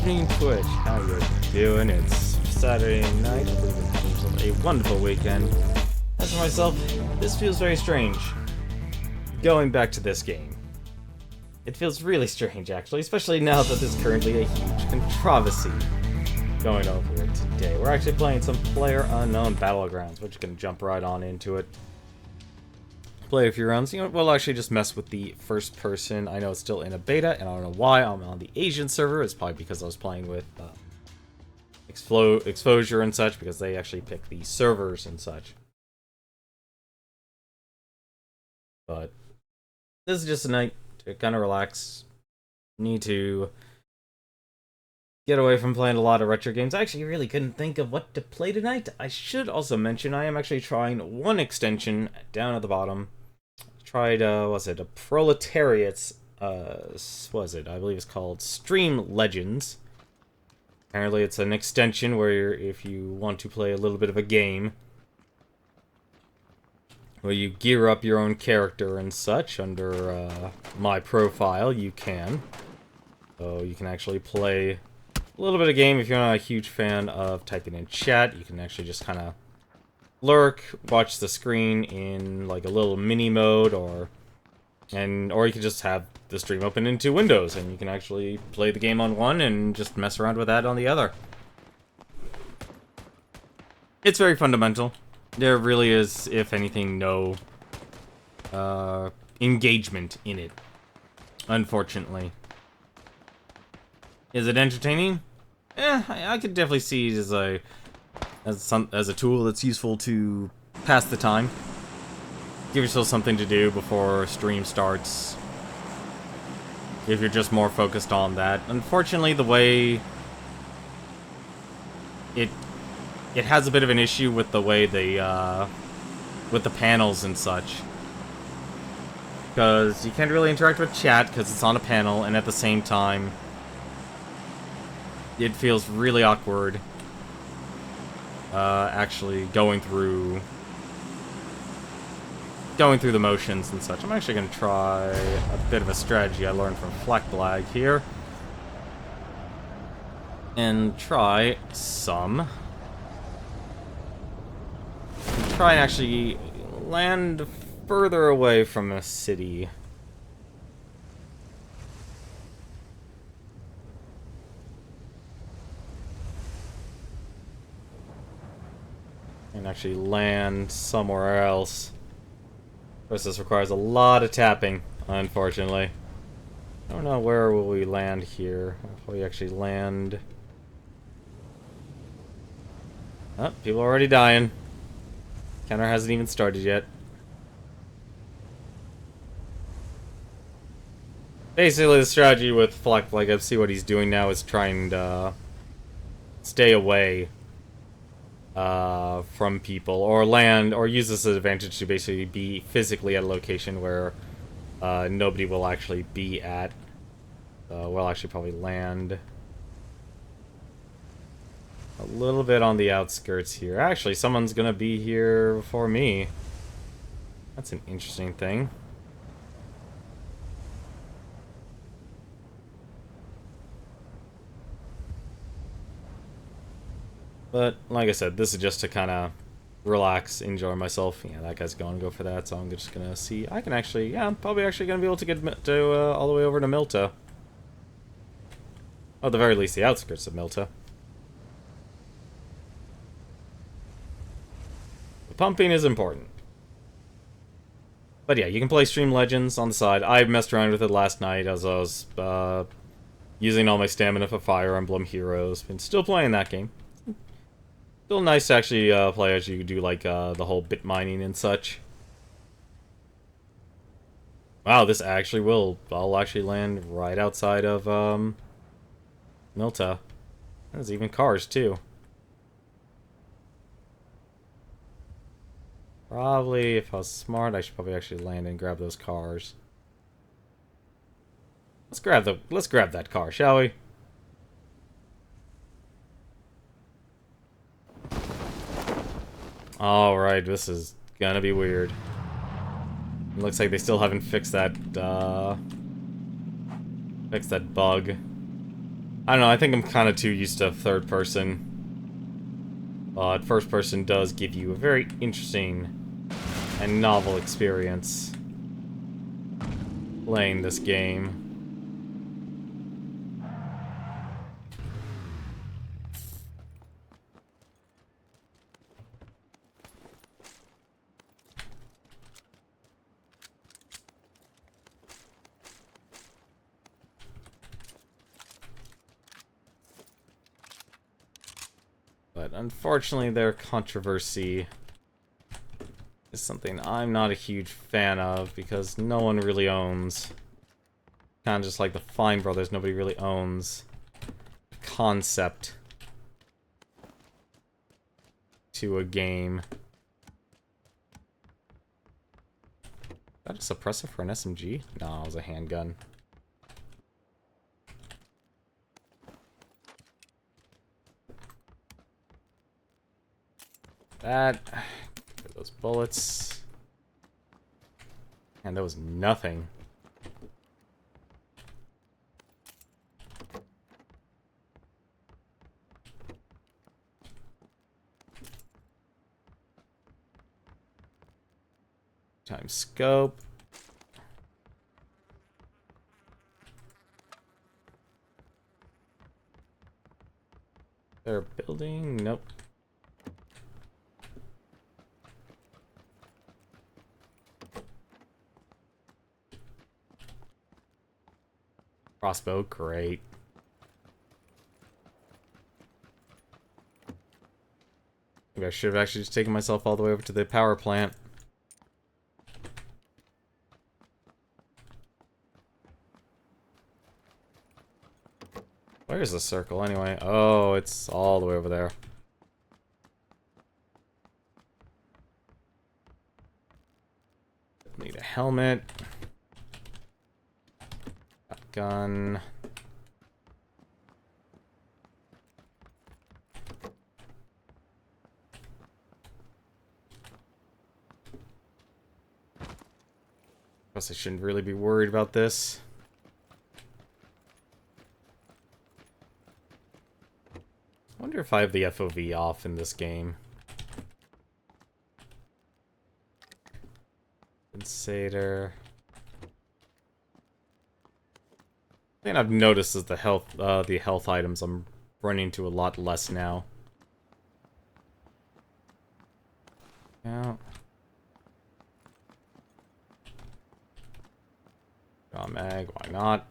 evening, Twitch. How you doing? It's Saturday night. Hopefully you've been having yourself a wonderful weekend. As for myself, this feels very strange. Going back to this game. It feels really strange, actually, especially now that there's currently a huge controversy going over it today. We're actually playing some PlayerUnknown's Battlegrounds. We're just gonna jump right on into it. Play a few rounds. You know, we'll actually just mess with the first person. I know it's still in a beta, and I don't know why I'm on the Asian server. It's probably because I was playing with exposure and such, because they actually pick the servers and such. But this is just a night to kind of relax. Need to get away from playing a lot of retro games. I actually really couldn't think of what to play tonight. I should also mention I am actually trying one extension down at the bottom. Tried, was it a Proletariat's, what was it? I believe it's called Stream Legends. Apparently it's an extension where if you want to play a little bit of a game, where you gear up your own character and such under my profile, you can. So you can actually play a little bit of game. If you're not a huge fan of typing in chat, you can actually just kind of lurk, watch the screen in like a little mini mode, or you can just have the stream open in two windows, and you can actually play the game on one and just mess around with that on the other. It's very fundamental. There really is, if anything, no engagement in it, unfortunately. Is it entertaining? I could definitely see it as a tool that's useful to pass the time. Give yourself something to do before stream starts, if you're just more focused on that. Unfortunately, the way it has a bit of an issue with the way they with the panels and such, because you can't really interact with chat because it's on a panel, and at the same time it feels really awkward actually going through the motions and such. I'm actually going to try a bit of a strategy I learned from Fleckblag here, and try and actually land further away from a city. And actually land somewhere else. Of course, this requires a lot of tapping, unfortunately. I don't know, where will we land here? If we actually land... Oh, people are already dying. Counter hasn't even started yet. Basically, the strategy with Fleck, like I see what he's doing now, is trying to stay away from people, or land, or use this as an advantage to basically be physically at a location where nobody will actually be at. We'll actually probably land a little bit on the outskirts here. Actually, someone's gonna be here before me. That's an interesting thing. But, like I said, this is just to kind of relax, enjoy myself. Yeah, that guy's going to go for that, so I'm just going to see. I can actually, yeah, I'm probably actually going to be able to get to all the way over to Milta. Or at the very least, the outskirts of Milta. The pumping is important. But yeah, you can play Stream Legends on the side. I messed around with it last night as I was using all my stamina for Fire Emblem Heroes. Been still playing that game. Still nice to actually play as you do, like, the whole bit mining and such. Wow, this actually will... I'll actually land right outside of, Milta. There's even cars, too. Probably, if I was smart, I should probably actually land and grab those cars. Let's grab that car, shall we? Alright, this is gonna be weird. It looks like they still haven't fixed that bug. I don't know, I think I'm kind of too used to third person. But first person does give you a very interesting and novel experience playing this game. But unfortunately, their controversy is something I'm not a huge fan of because no one really owns. Kind of just like the Fine Brothers, nobody really owns the concept to a game. Is that a suppressor for an SMG? No, it was a handgun. That. Get those bullets. And that was nothing. Time scope. They're building? Nope. Crossbow, great. Maybe I should have actually just taken myself all the way over to the power plant. Where's the circle anyway? Oh, it's all the way over there. Need a helmet. Gun. Guess I shouldn't really be worried about this. I wonder if I have the FOV off in this game. Compensator. The thing I've noticed is the health items I'm running into a lot less now. Yeah. Draw mag, why not?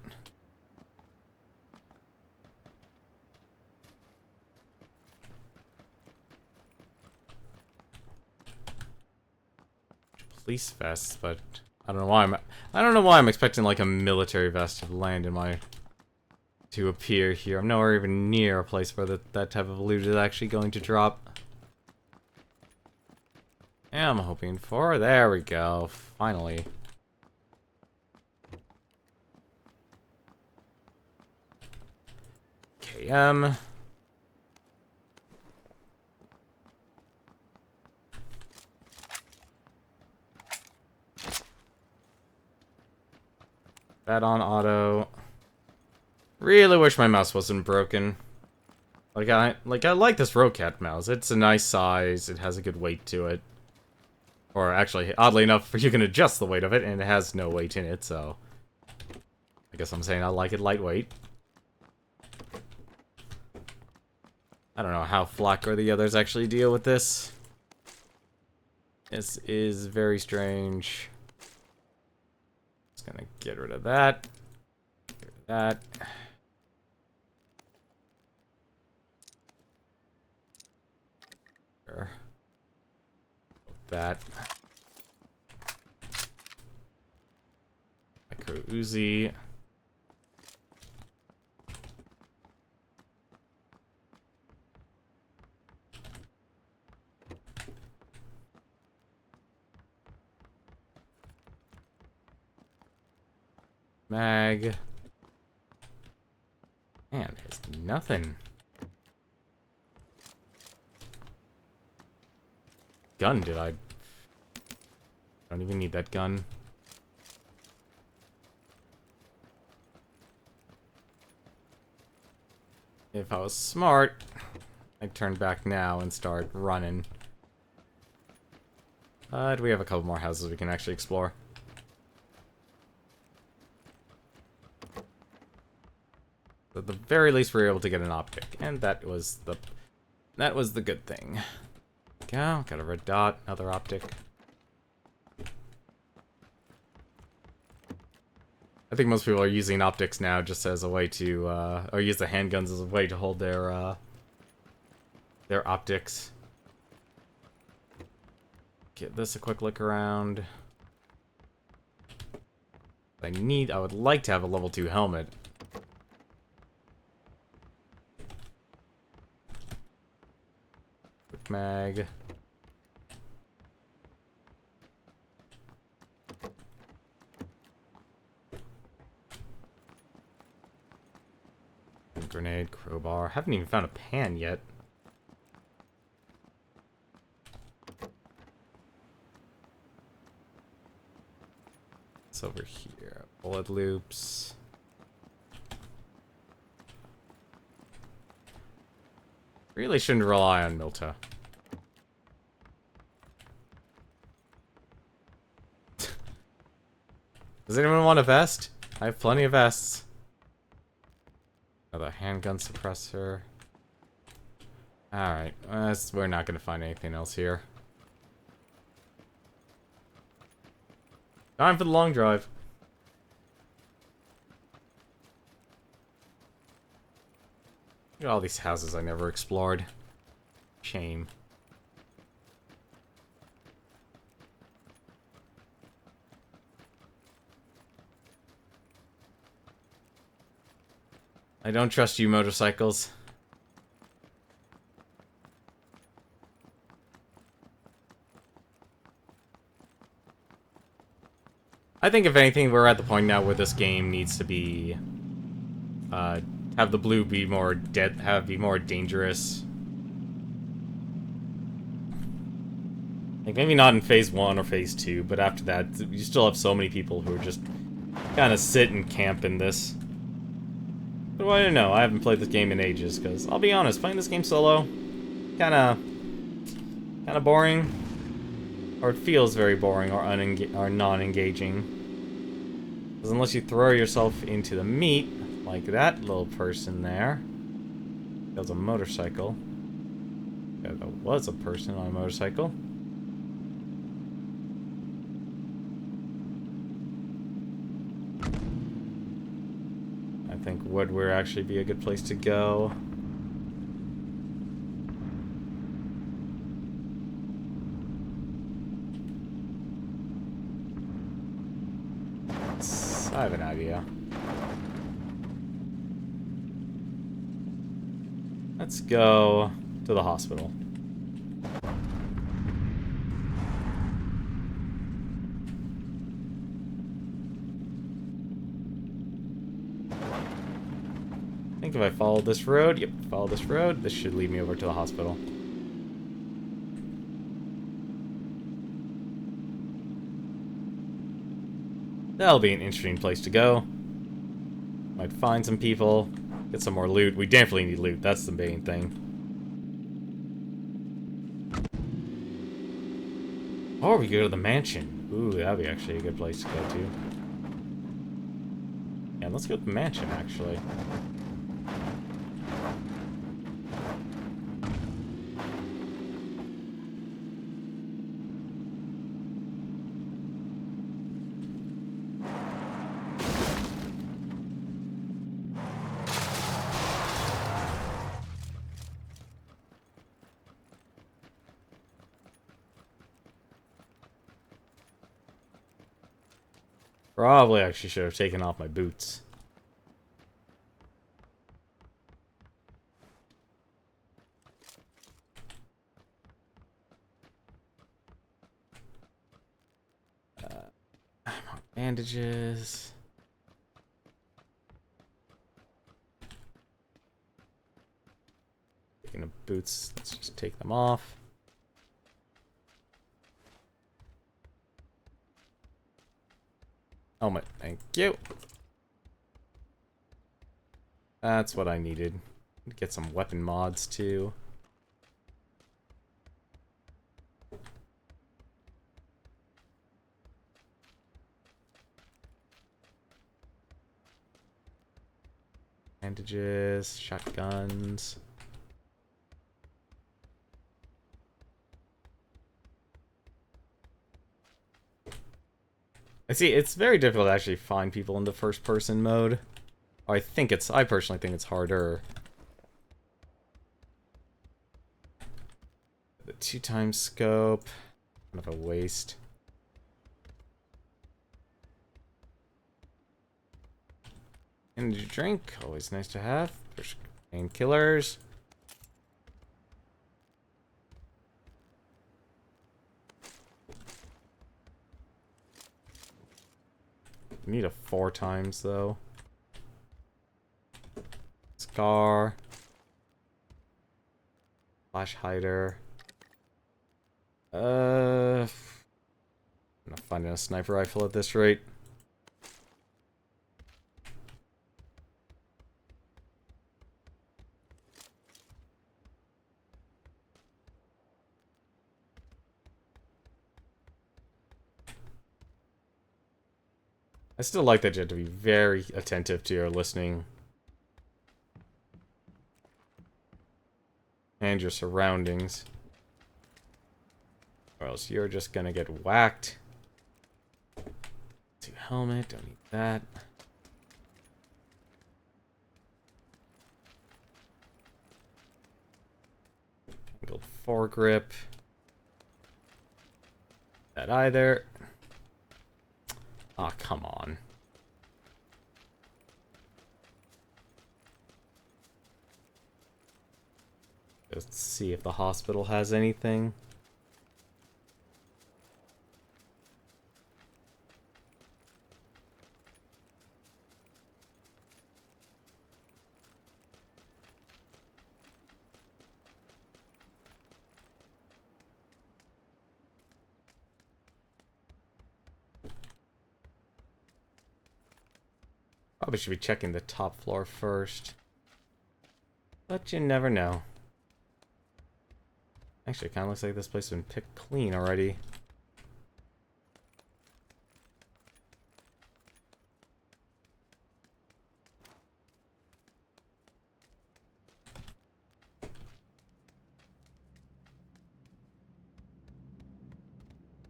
Police vests, but I don't know why I'm expecting like a military vest to land in my to appear here. I'm nowhere even near a place where that type of loot is actually going to drop. Yeah, I'm hoping for. There we go. Finally. KM. That on auto. Really wish my mouse wasn't broken. I like this Rocat mouse. It's a nice size. It has a good weight to it. Or actually, oddly enough, you can adjust the weight of it, and it has no weight in it, so I guess I'm saying I like it lightweight. I don't know how Flack or the others actually deal with this. This is very strange. Just gonna get rid of that. Get rid of that. That. Micro Uzi. Mag. Man, there's nothing. Gun, did I? Don't even need that gun. If I was smart, I'd turn back now and start running. Do we have a couple more houses we can actually explore? At the very least, we were able to get an optic, and that was the good thing. Go, got a red dot, another optic. I think most people are using optics now just as a way to, or use the handguns as a way to hold their optics. Get this a quick look around. I would like to have a level 2 helmet. Quick mag. Grenade, crowbar. Haven't even found a pan yet. It's over here. Bullet loops. Really shouldn't rely on Milta. Does anyone want a vest? I have plenty of vests. Another handgun suppressor. Alright, we're not going to find anything else here. Time for the long drive. Look at all these houses I never explored. Shame. I don't trust you, motorcycles. I think if anything, we're at the point now where this game needs to be, have the blue be more be more dangerous. Like maybe not in phase 1 or phase 2, but after that, you still have so many people who are just kind of sit and camp in this. But I don't know. I haven't played this game in ages because I'll be honest, playing this game solo, kind of boring, or it feels very boring or non-engaging. Because unless you throw yourself into the meat, like that little person there, that was a motorcycle. Yeah, that was a person on a motorcycle. I think wood would actually be a good place to go. I have an idea. Let's go to the hospital. I think if I follow this road, follow this road, this should lead me over to the hospital. That'll be an interesting place to go. Might find some people, get some more loot. We definitely need loot, that's the main thing. Or we go to the mansion. Ooh, that'd be actually a good place to go to. Yeah, let's go to the mansion, actually. Probably actually should have taken off my boots. Bandages. Taking the boots, let's just take them off. Helmet, thank you. That's what I needed. Get some weapon mods too. Bandages, shotguns. I see, it's very difficult to actually find people in the first person mode. I personally think it's harder. The 2x scope, kind of a waste. Energy drink, always nice to have. There's painkillers. Need a 4x though. Scar. Flash hider. I'm not finding a sniper rifle at this rate. I still like that you have to be very attentive to your listening. And your surroundings. Or else you're just gonna get whacked. 2 helmet, don't need that. Build foregrip. That either. Aw, oh, come on. Let's see if the hospital has anything. Probably should be checking the top floor first. But you never know. Actually, it kind of looks like this place has been picked clean already.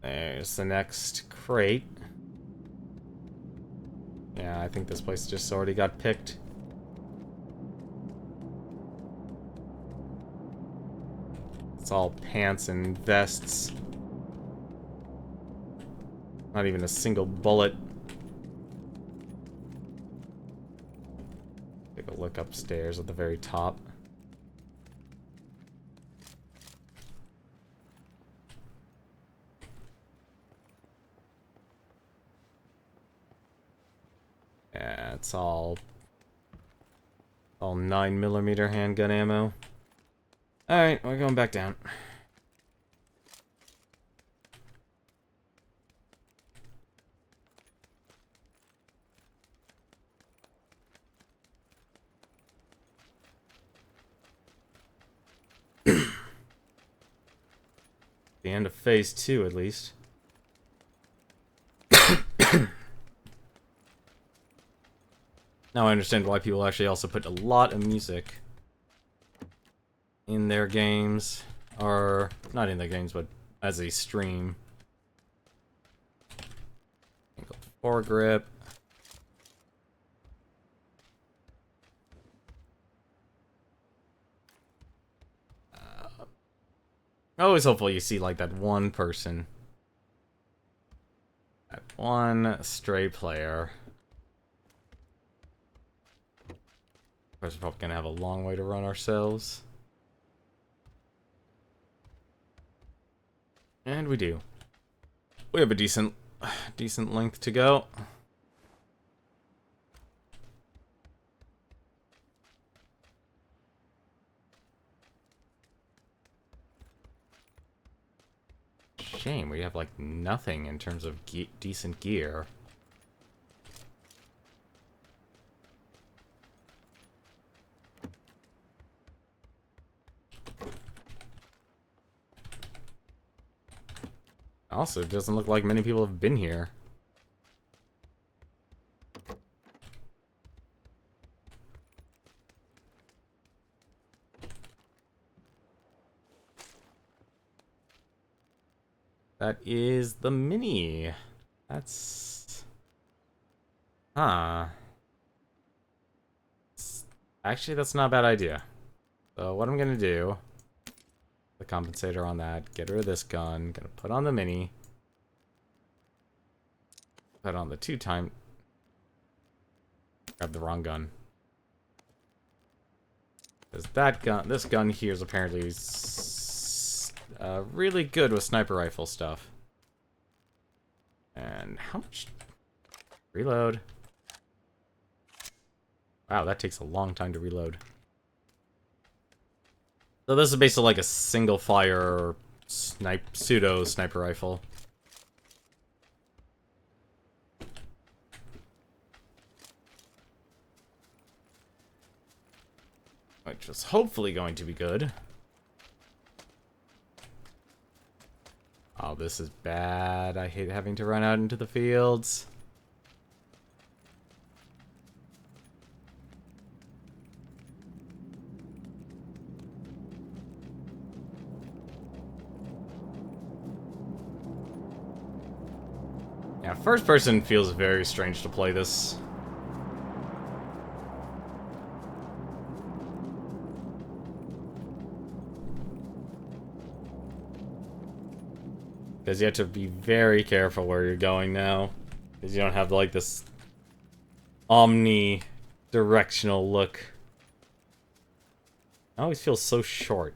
There's the next crate. Yeah, I think this place just already got picked. It's all pants and vests. Not even a single bullet. Take a look upstairs at the very top. Yeah, it's all 9mm handgun ammo. Alright, we're going back down. The end of phase 2, at least. Now I understand why people actually also put a lot of music in their games, or not in their games, but as a stream. Foregrip. Always hopeful you see like that one person, that one stray player. Of course, we're probably gonna have a long way to run ourselves. And we do. We have a decent length to go. Shame, we have like nothing in terms of decent gear. Also, it doesn't look like many people have been here. That is the mini. That's... Huh. Actually, that's not a bad idea. So what I'm gonna do... The compensator on that. Get rid of this gun. Gonna put on the mini. Put on the 2-time... Grab the wrong gun. Because that gun... This gun here is apparently... really good with sniper rifle stuff. And how much... Reload. Wow, that takes a long time to reload. So this is basically like a single fire pseudo sniper rifle. Which is hopefully going to be good. Oh, this is bad. I hate having to run out into the fields. Yeah, first person feels very strange to play this. Because you have to be very careful where you're going now. Because you don't have, like, this omni-directional look. I always feel so short.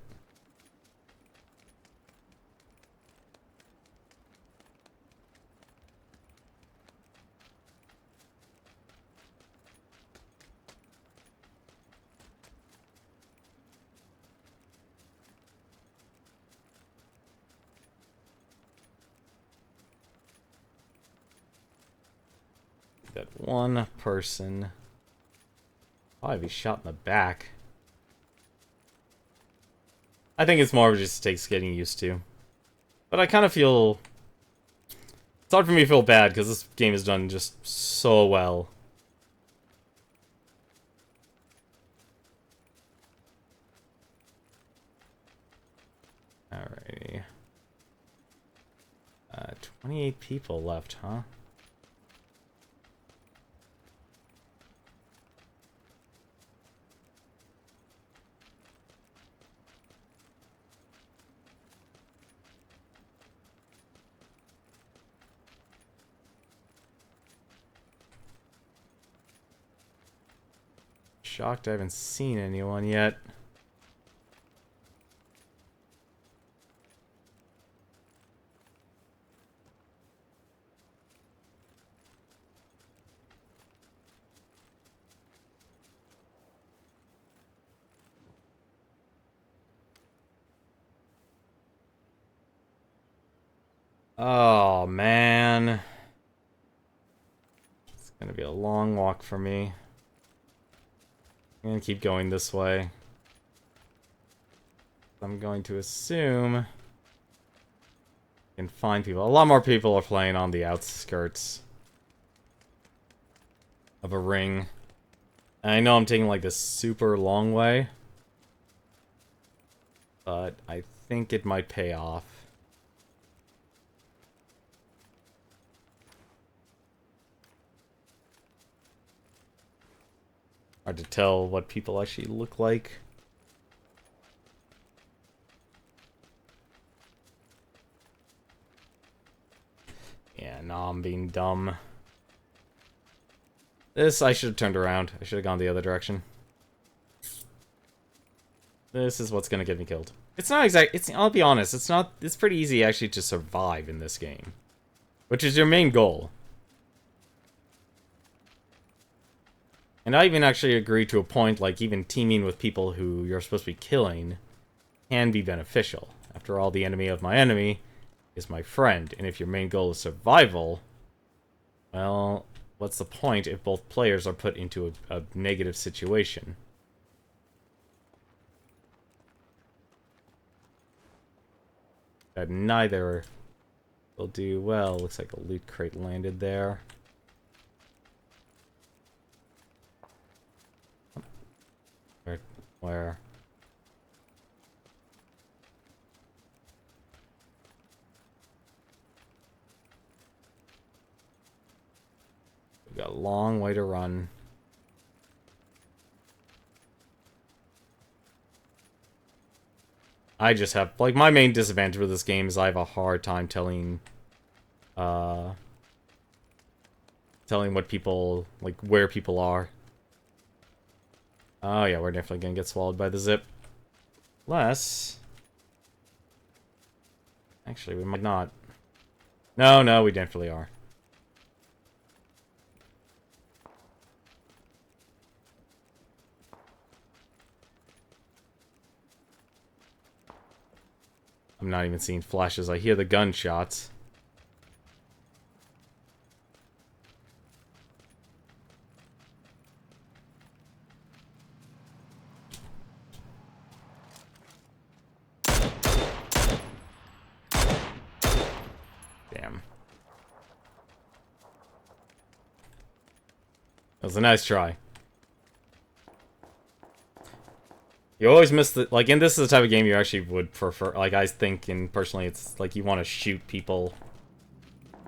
That one person probably be shot in the back. I think it's more of just takes getting used to. But I kind of feel... It's hard for me to feel bad because this game is done just so well. Alrighty. 28 people left, huh? Shocked I haven't seen anyone yet. Oh, man. It's gonna be a long walk for me. I'm gonna keep going this way. I'm going to assume I can find people. A lot more people are playing on the outskirts of a ring. And I know I'm taking like this super long way, but I think it might pay off. Hard to tell what people actually look like. Yeah, no, I'm being dumb. This, I should have turned around. I should have gone the other direction. This is what's gonna get me killed. It's not exact. I'll be honest. It's not. It's pretty easy actually to survive in this game, which is your main goal. And I even actually agree to a point, like, even teaming with people who you're supposed to be killing can be beneficial. After all, the enemy of my enemy is my friend. And if your main goal is survival, well, what's the point if both players are put into a negative situation? That neither We'll do well. Looks like a loot crate landed there. Where? We've got a long way to run. I just have, like, my main disadvantage with this game is I have a hard time telling what people, like, where people are. Oh yeah, we're definitely gonna get swallowed by the zip. Unless... Actually, we might not. No, we definitely are. I'm not even seeing flashes. I hear the gunshots. Damn. That was a nice try. You always miss the... Like, and this is the type of game you actually would prefer. Like, I think, and personally, it's like you want to shoot people.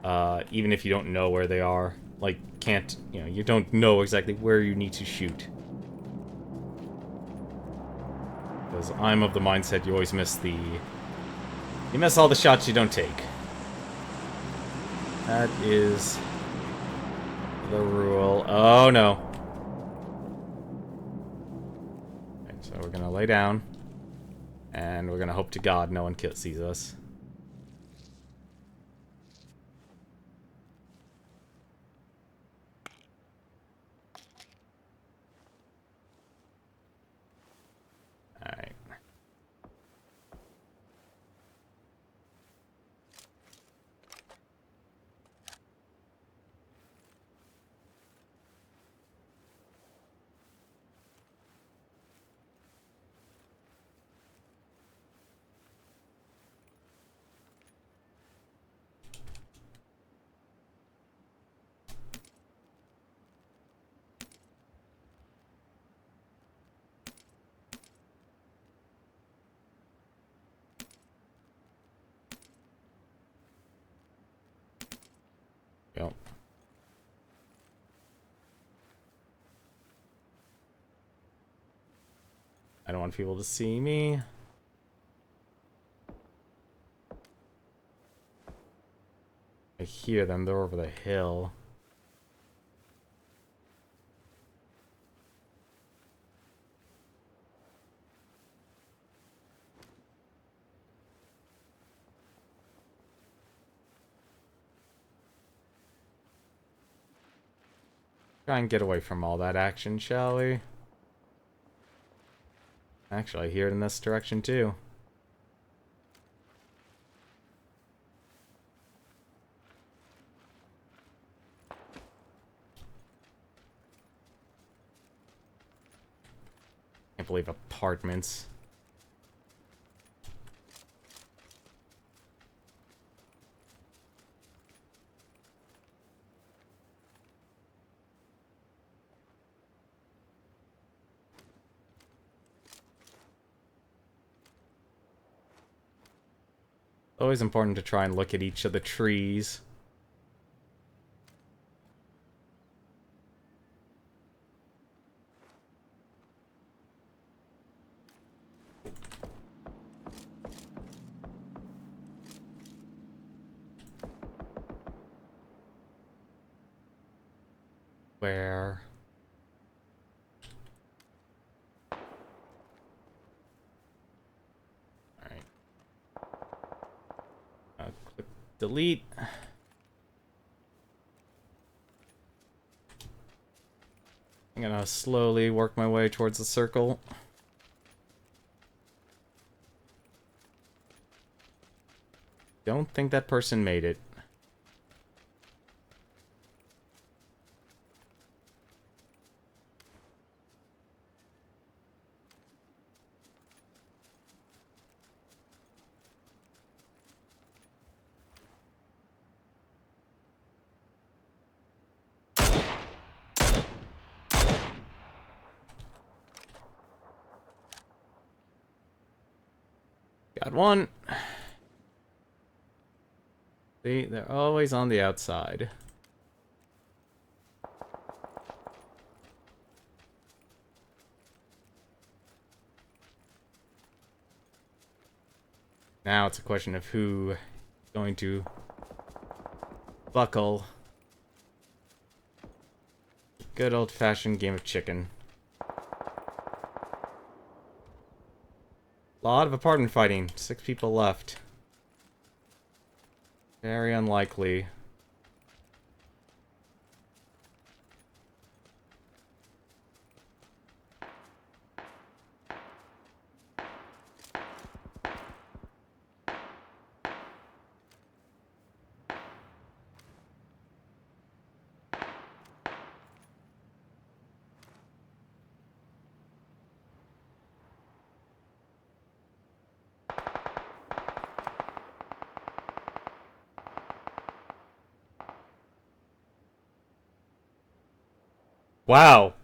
Even if you don't know where they are. Like, can't... You know, you don't know exactly where you need to shoot. Because I'm of the mindset you always miss the... You miss all the shots you don't take. That is... the rule. Oh, no. So we're gonna lay down, and we're gonna hope to God no one sees us. Alright. Yep. I don't want people to see me. I hear them. They're over the hill. Try and get away from all that action, shall we? Actually, I hear it in this direction, too. Can't believe apartments. Always important to try and look at each of the trees. Where? Alright. Click delete. I'm gonna slowly work my way towards the circle. Don't think that person made it. Got one. See, they're always on the outside. Now it's a question of who is going to buckle. Good old-fashioned game of chicken. Lot of apartment fighting. 6 people left. Very unlikely. Wow.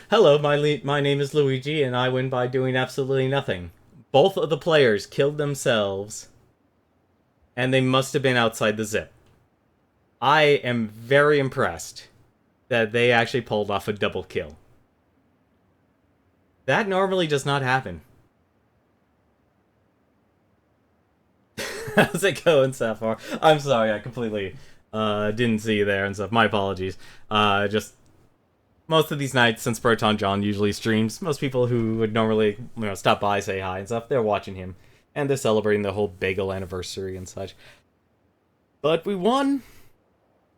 Hello, my name is Luigi, and I win by doing absolutely nothing. Both of the players killed themselves, and they must have been outside the zip. I am very impressed that they actually pulled off a double kill. That normally does not happen. How's it going, Sapphire? I'm sorry, I completely didn't see you there and stuff. My apologies. Just most of these nights, since Proton John usually streams, most people who would normally stop by, say hi and stuff, they're watching him. And they're celebrating the whole bagel anniversary and such. But we won!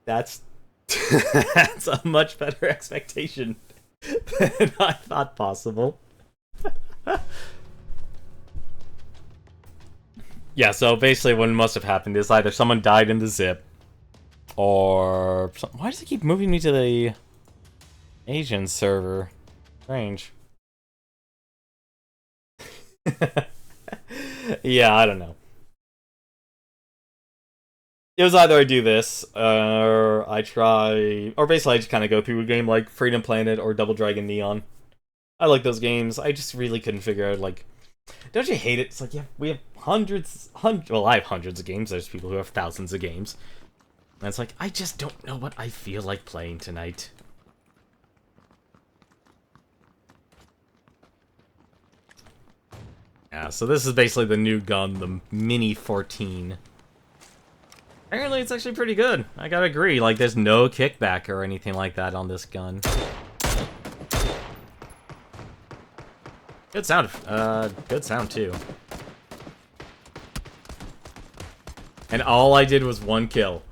That's that's a much better expectation than I thought possible. Yeah, so basically what must have happened is either someone died in the zip, or... Why does it keep moving me to the Asian server? Strange. Yeah, I don't know. It was either I do this, or I try... Or basically I just kind of go through a game like Freedom Planet or Double Dragon Neon. I like those games. I just really couldn't figure out, like... Don't you hate it? It's like, yeah, we have hundreds... Well, I have hundreds of games. There's people who have thousands of games. And it's like, I just don't know what I feel like playing tonight. Yeah, so this is basically the new gun, the Mini 14. Apparently it's actually pretty good. I gotta agree, like, there's no kickback or anything like that on this gun. Good sound too. And all I did was one kill.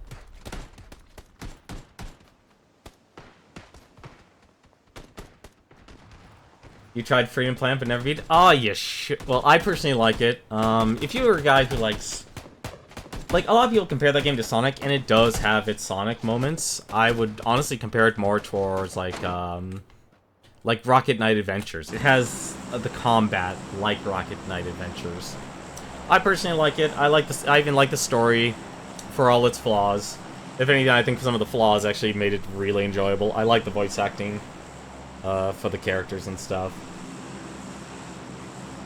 You tried Freedom Planet but never beat it? Oh, you should. Well, I personally like it. If you were a guy who likes... Like, a lot of people compare that game to Sonic, and it does have its Sonic moments. I would honestly compare it more towards, like Rocket Knight Adventures. It has the combat like Rocket Knight Adventures. I personally like it. I even like the story for all its flaws. If anything, I think some of the flaws actually made it really enjoyable. I like the voice acting for the characters and stuff.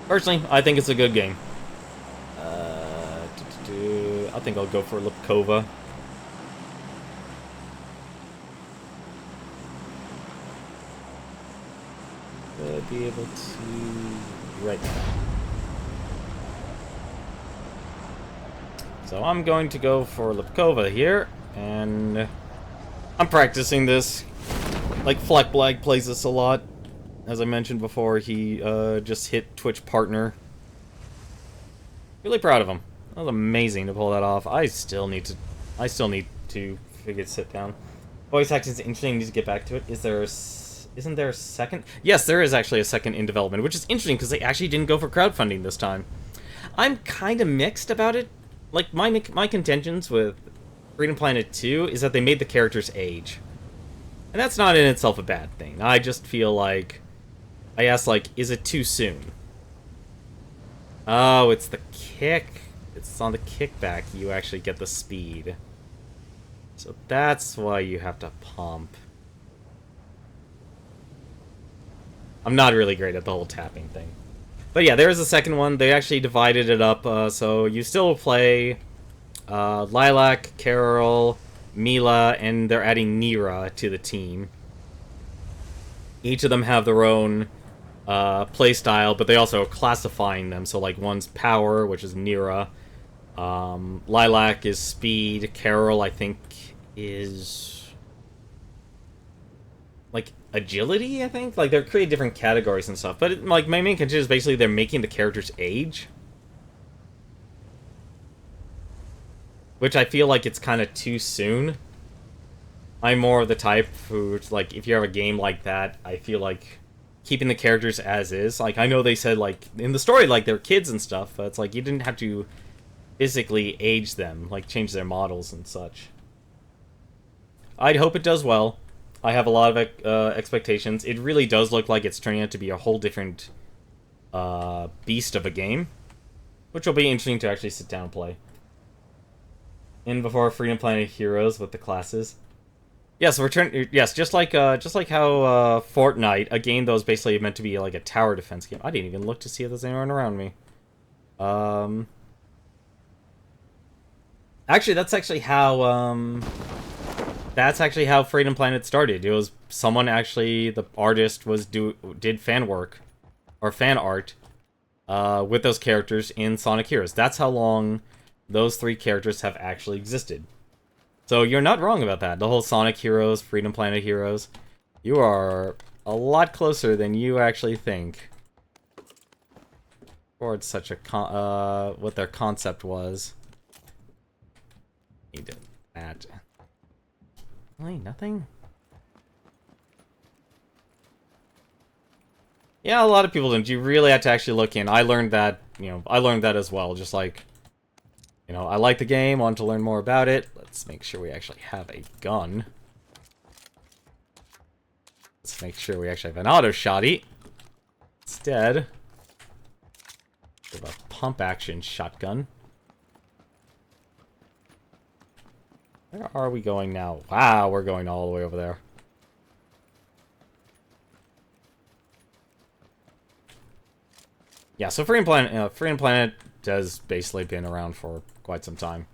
Personally, I think it's a good game. I think I'll go for Lipkova. Be able to... Right now. So I'm going to go for Lipkova here, and I'm practicing this. Like, Fleckblag plays this a lot. As I mentioned before, he just hit Twitch partner. Really proud of him. That was amazing to pull that off. I still need to figure sit down. Voice acting is interesting. I need to get back to it. Isn't there a second? Yes, there is actually a second in development, which is interesting because they actually didn't go for crowdfunding this time. I'm kind of mixed about it. Like, my contentions with Freedom Planet 2 is that they made the characters age. And that's not in itself a bad thing. I just feel like... I asked, like, is it too soon? Oh, it's the kick. It's on the kickback you actually get the speed. So that's why you have to pump. I'm not really great at the whole tapping thing. But yeah, there's a second one. They actually divided it up, so you still play Lilac, Carol, Mila, and they're adding Nira to the team. Each of them have their own playstyle, but they also are classifying them. So, like, one's Power, which is Nira. Lilac is Speed. Carol, I think, is... like, Agility, I think? Like, they're creating different categories and stuff. But, like, my main contention is basically they're making the characters age. Which I feel like it's kind of too soon. I'm more of the type who, like, if you have a game like that, I feel like keeping the characters as is. Like, I know they said, like, in the story, like, they're kids and stuff, but it's like you didn't have to physically age them, like, change their models and such. I'd hope it does well. I have a lot of expectations. It really does look like it's turning out to be a whole different beast of a game, which will be interesting to actually sit down and play. In before Freedom Planet Heroes with the classes. Yes, yes, just like how Fortnite, a game that was basically meant to be like a tower defense game. I didn't even look to see if there's anyone around me. Actually, that's actually how Freedom Planet started. It was someone actually, the artist did fan work or fan art with those characters in Sonic Heroes. That's how long those three characters have actually existed. So you're not wrong about that. The whole Sonic Heroes, Freedom Planet Heroes, you are a lot closer than you actually think towards such a what their concept was. Need to add. Really, nothing? Yeah, a lot of people didn't. You really had to actually look in. I learned that, I learned that as well. Just like, I like the game, want to learn more about it. Let's make sure we actually have a gun. Let's make sure we actually have an auto-shotty. Instead, we have a pump-action shotgun. Where are we going now? Wow, we're going all the way over there. Yeah, so Freedom Planet has basically been around for quite some time.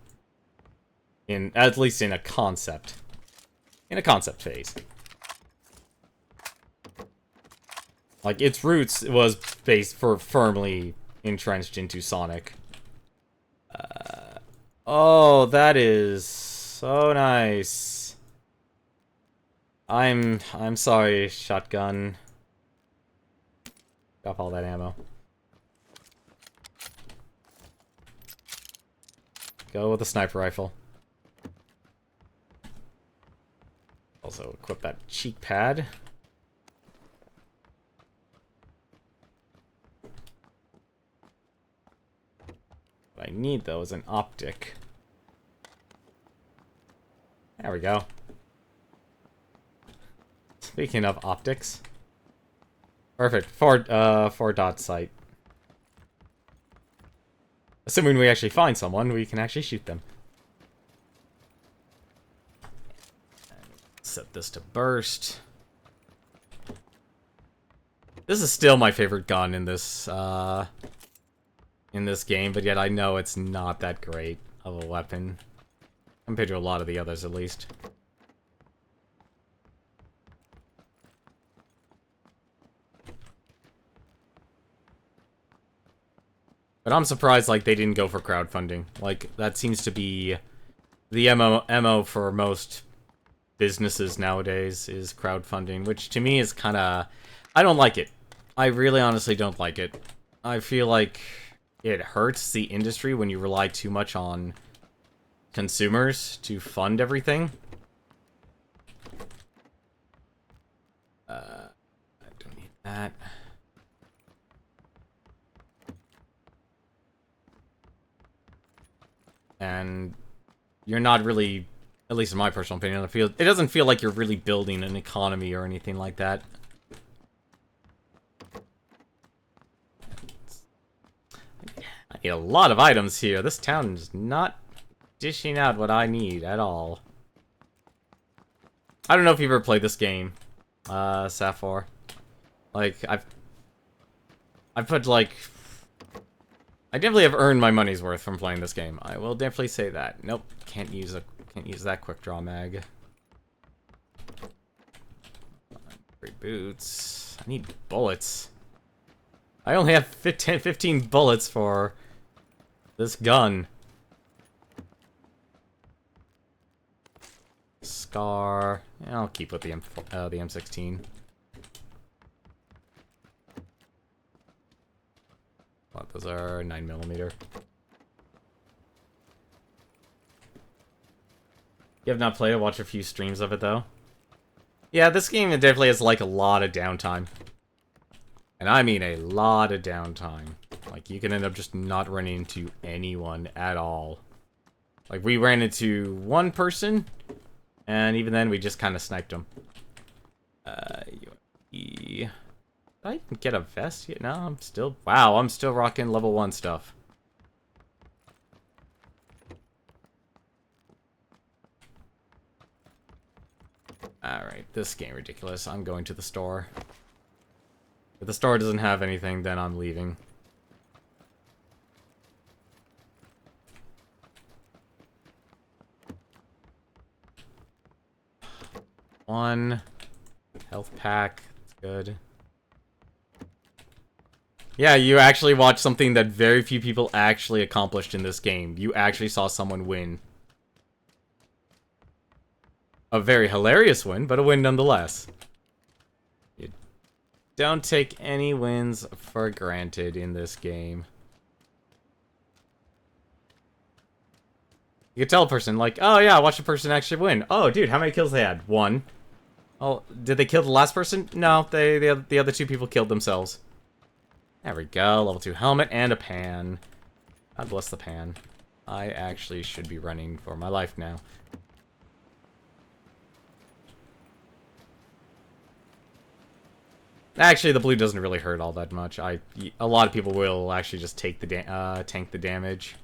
At least in a concept. In a concept phase. Like, its roots was firmly entrenched into Sonic. Oh, that is so nice. I'm sorry, shotgun. Drop all that ammo. Go with the sniper rifle. Also equip that cheek pad. What I need, though, is an optic. There we go. Speaking of optics. Perfect. Four dot sight. Assuming we actually find someone, we can actually shoot them. Set this to burst. This is still my favorite gun in this game, but yet I know it's not that great of a weapon. Compared to a lot of the others, at least. But I'm surprised, like, they didn't go for crowdfunding. Like, that seems to be the MO for most businesses nowadays, is crowdfunding, which to me is kind of... I don't like it. I really honestly don't like it. I feel like it hurts the industry when you rely too much on consumers to fund everything. I don't need that. And you're not really, at least in my personal opinion, it doesn't feel like you're really building an economy or anything like that. I need a lot of items here. This town is not dishing out what I need at all. I don't know if you've ever played this game, Safor. Like, I've put, like... I definitely have earned my money's worth from playing this game. I will definitely say that. Nope, can't use that quick draw mag. Great boots. I need bullets. I only have 15 bullets for this gun. Scar. Yeah, I'll keep with the M16. What, those are 9mm. You have not played it? Watch a few streams of it, though? Yeah, this game definitely has, like, a lot of downtime. And I mean a lot of downtime. Like, you can end up just not running into anyone at all. Like, we ran into one person, and even then, we just kind of sniped him. Did I even get a vest yet? No, I'm still... Wow, I'm still rocking level 1 stuff. Alright, this game ridiculous. I'm going to the store. If the store doesn't have anything, then I'm leaving. One health pack. That's good. Yeah, you actually watched something that very few people actually accomplished in this game. You actually saw someone win. A very hilarious win, but a win nonetheless. You don't take any wins for granted in this game. You can tell a person, like, oh yeah, watch a person actually win. Oh, dude, how many kills they had? 1. Oh, did they kill the last person? No, the other 2 people killed themselves. There we go, level 2 helmet and a pan. God bless the pan. I actually should be running for my life now. Actually, the blue doesn't really hurt all that much. A lot of people will actually just take the tank the damage.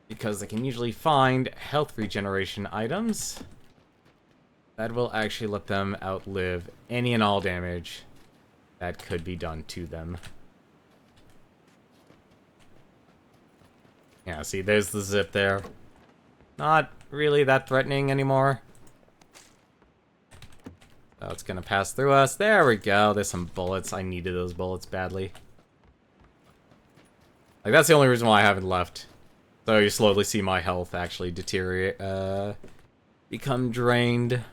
Because they can usually find health regeneration items that will actually let them outlive any and all damage that could be done to them. Yeah, see, there's the zip there. Not really that threatening anymore. So it's gonna pass through us. There we go. There's some bullets. I needed those bullets badly. Like, that's the only reason why I haven't left. So you slowly see my health actually deteriorate, become drained.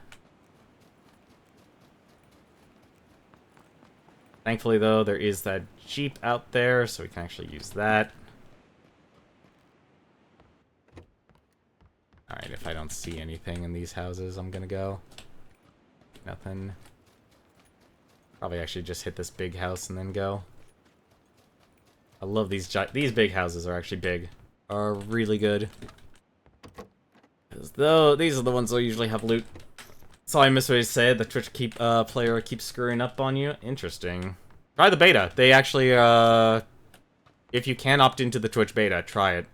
Thankfully, though, there is that Jeep out there, so we can actually use that. Alright, if I don't see anything in these houses, I'm gonna go. Nothing. Probably actually just hit this big house and then go. I love these big houses are actually big. Are really good. Because though these are the ones that usually have loot. So I missed what he said. The Twitch player keeps screwing up on you. Interesting. Try the beta. They actually, if you can opt into the Twitch beta, try it.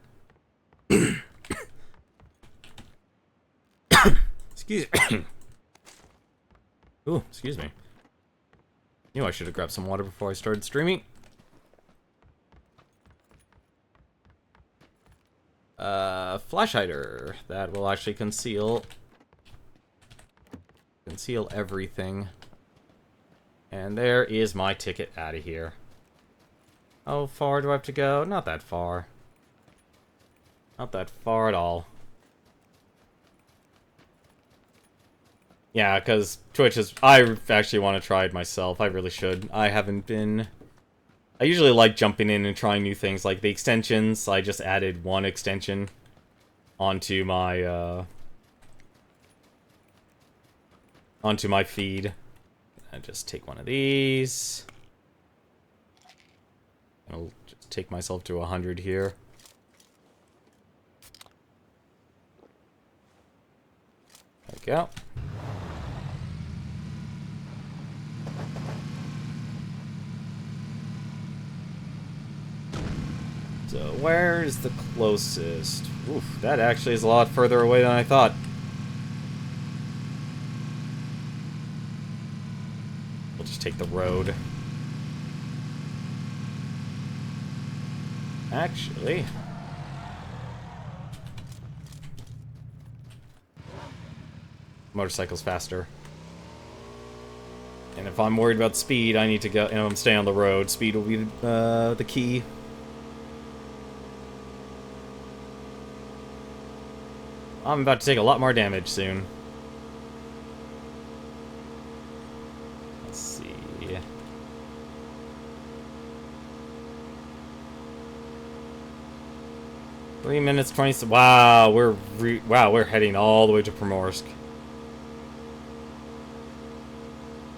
Excuse me. Ooh, excuse me. Knew I should have grabbed some water before I started streaming. Flash hider. That will actually conceal everything. And there is my ticket out of here. How far do I have to go? Not that far. Not that far at all. Yeah, because Twitch is... I actually want to try it myself. I really should. I haven't been... I usually like jumping in and trying new things, like the extensions. I just added one extension onto my feed. I just take one of these. I'll just take myself to 100 here. There we go. So, where's the closest? Oof, that actually is a lot further away than I thought. just take the road. Actually... motorcycle's faster. And if I'm worried about speed, I need to go, I'm staying on the road. Speed will be the key. I'm about to take a lot more damage soon. Let's see. 3 minutes 20. Wow, we're heading all the way to Primorsk.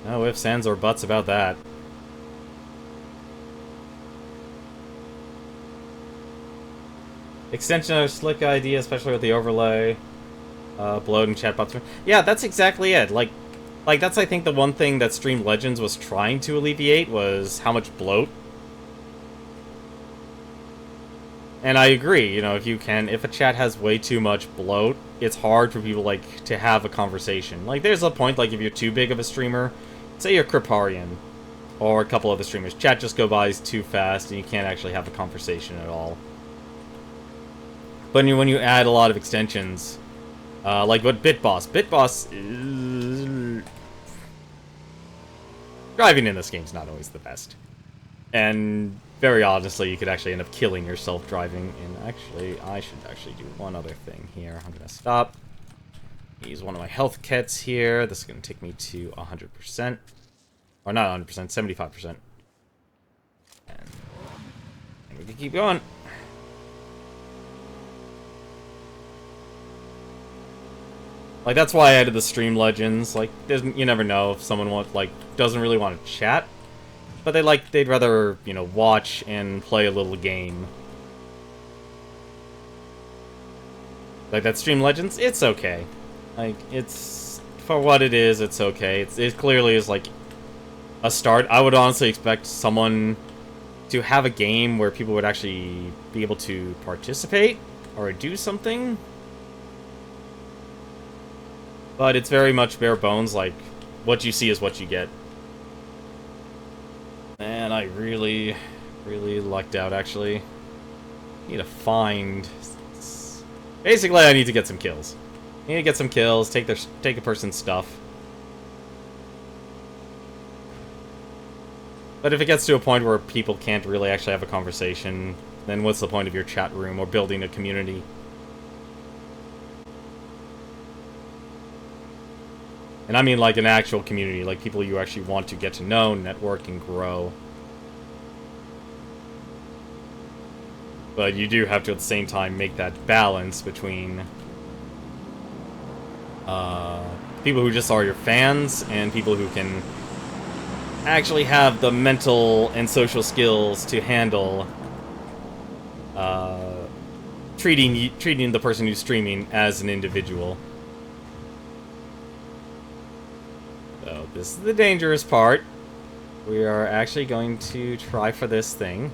No ifs, ands, or buts about that. Extension of slick idea, especially with the overlay, bloat and chatbots. Yeah, that's exactly it. Like that's I think the one thing that Stream Legends was trying to alleviate was how much bloat. And I agree. You know, if a chat has way too much bloat, it's hard for people like to have a conversation. Like, there's a point like if you're too big of a streamer, say you're Kriparian, or a couple other streamers, chat just go by too fast and you can't actually have a conversation at all. But when you add a lot of extensions, like what Bitboss driving in this game's not always the best. And very honestly, you could actually end up killing yourself driving. And actually, I should actually do one other thing here. I'm gonna stop. Use one of my health kits here. This is gonna take me to 100%. Or not 100%, 75%. And we can keep going. Like, that's why I added the Stream Legends. Like, you never know if someone doesn't really want to chat, but they'd rather, you know, watch and play a little game. Like, that Stream Legends, it's okay. Like, it's, for what it is, it's okay. It clearly is, like, a start. I would honestly expect someone to have a game where people would actually be able to participate or do something. But it's very much bare bones, like, what you see is what you get. And I really, really lucked out, actually. Need to find... Basically, I need to get some kills. I need to get some kills, take a person's stuff. But if it gets to a point where people can't really actually have a conversation, then what's the point of your chat room or building a community? And I mean like an actual community, like people you actually want to get to know, network, and grow. But you do have to, at the same time, make that balance between people who just are your fans and people who can actually have the mental and social skills to handle treating the person who's streaming as an individual. So this is the dangerous part. We are actually going to try for this thing.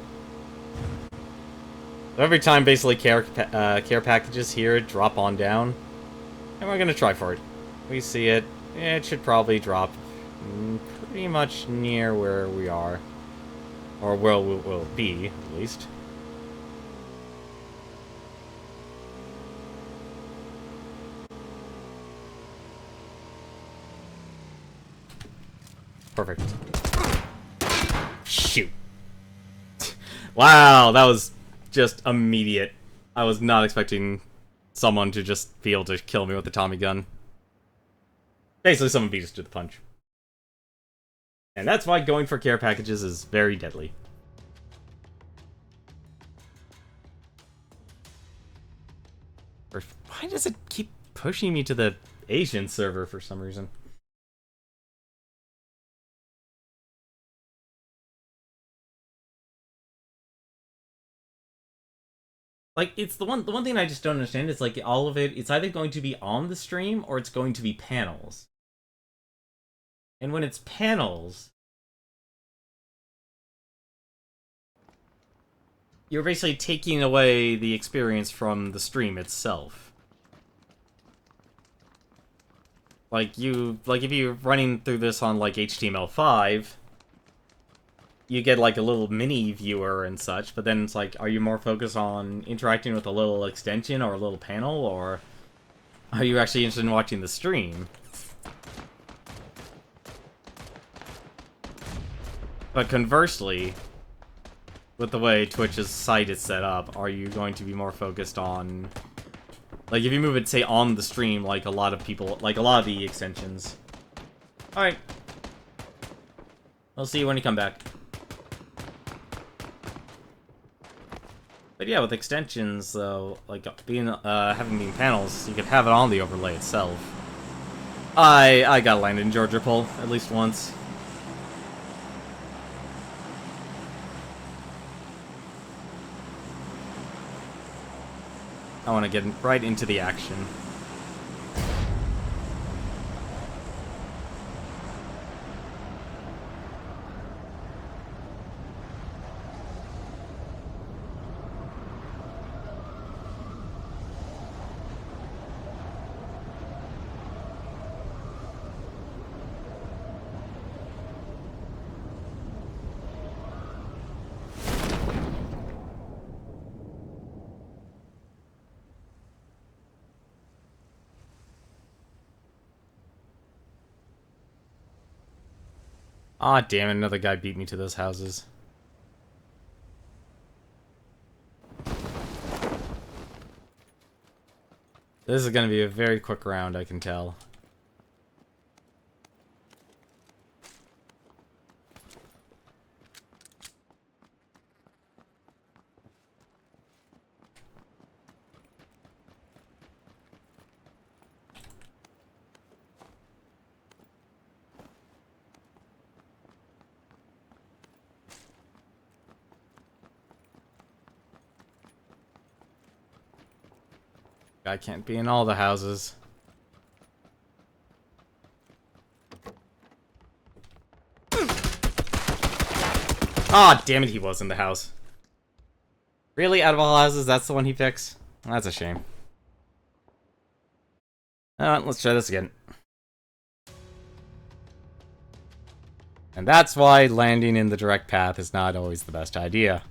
So every time, basically, care packages here drop on down, and we're gonna try for it. We see it. It should probably drop pretty much near where we are, or where we'll be, at least. Perfect. Shoot. Wow, that was just immediate. I was not expecting someone to just be able to kill me with the Tommy gun. Basically, someone beat us to the punch. And that's why going for care packages is very deadly. Why does it keep pushing me to the Asian server for some reason? Like, it's the one thing I just don't understand is, like, all of it, it's either going to be on the stream or it's going to be panels. And when it's panels, you're basically taking away the experience from the stream itself. Like, if you're running through this on, like, HTML5, you get, like, a little mini viewer and such, but then it's like, are you more focused on interacting with a little extension or a little panel, or are you actually interested in watching the stream? But conversely, with the way Twitch's site is set up, are you going to be more focused on... Like, if you move it, say, on the stream, like a lot of people... Like, a lot of the extensions. Alright. We'll see you when you come back. But yeah, with extensions, though, like, having being panels, you could have it on the overlay itself. I got landed in Georgia Pole, at least once. I want to get right into the action. Aw, damn it, another guy beat me to those houses. This is gonna be a very quick round, I can tell. I can't be in all the houses. Ah, damn it, he was in the house. Really? Out of all houses, that's the one he picks? That's a shame. Let's try this again. And that's why landing in the direct path is not always the best idea.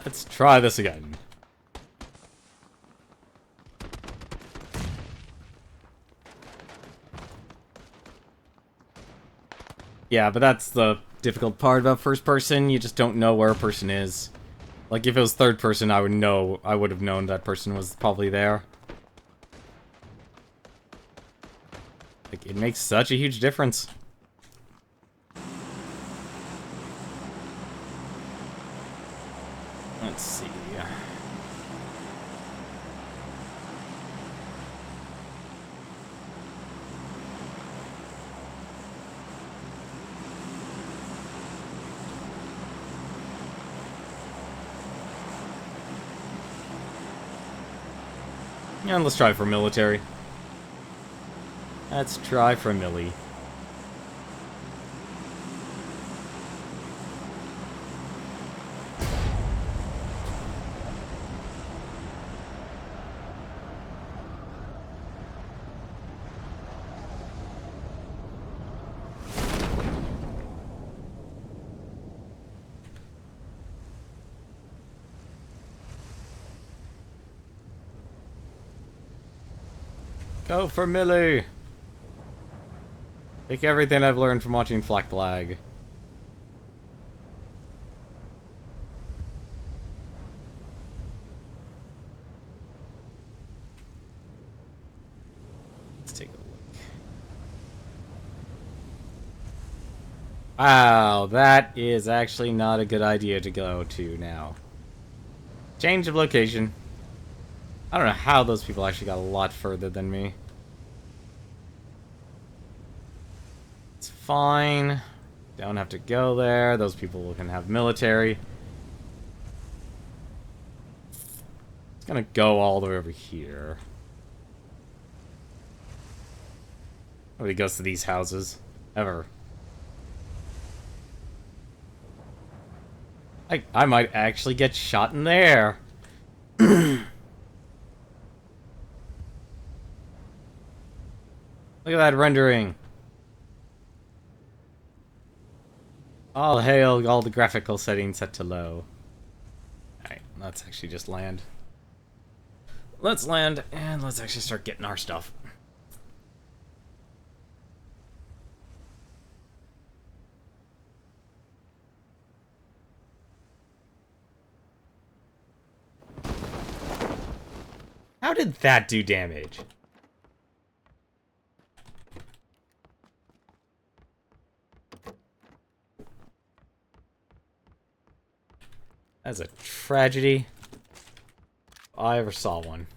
Let's try this again. Yeah, but that's the difficult part about first person. You just don't know where a person is. Like, if it was third person, I would have known that person was probably there. Like, it makes such a huge difference. Let's see. Yeah, let's try for military. Let's try for millie. Go for melee! Take everything I've learned from watching Flak Blag. Let's take a look. Wow, that is actually not a good idea to go to now. Change of location. I don't know how those people actually got a lot further than me. It's fine. Don't have to go there. Those people can have military. It's gonna go all the way over here. Nobody goes to these houses. Ever. I might actually get shot in there. Look at that rendering. All hail, all the graphical settings set to low. Alright, let's actually just land. Let's land, and let's actually start getting our stuff. How did that do damage? That's a tragedy. If I ever saw one.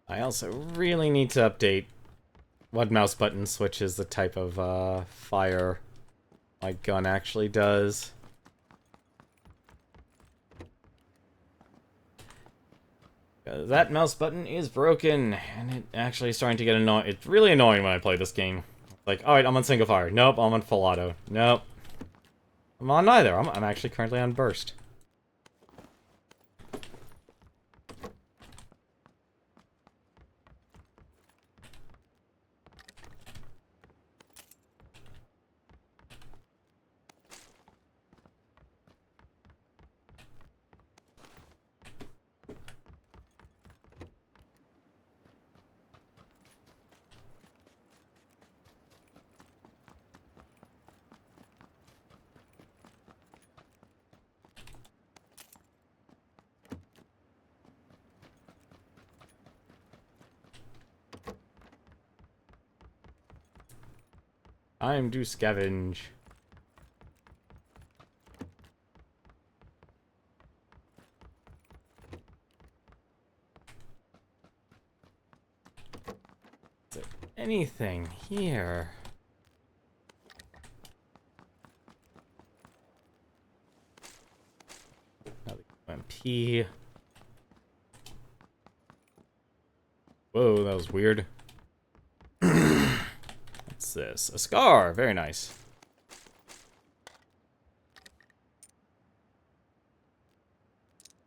I also really need to update what mouse button switches the type of fire my gun actually does. That mouse button is broken, and it actually is starting to get annoying. It's really annoying when I play this game. Like, alright, I'm on single fire. Nope, I'm on full auto. Nope. I'm on neither. I'm actually currently on burst. Time to scavenge. Is there anything here? Another MP. Whoa, that was weird. What's this? A scar! Very nice.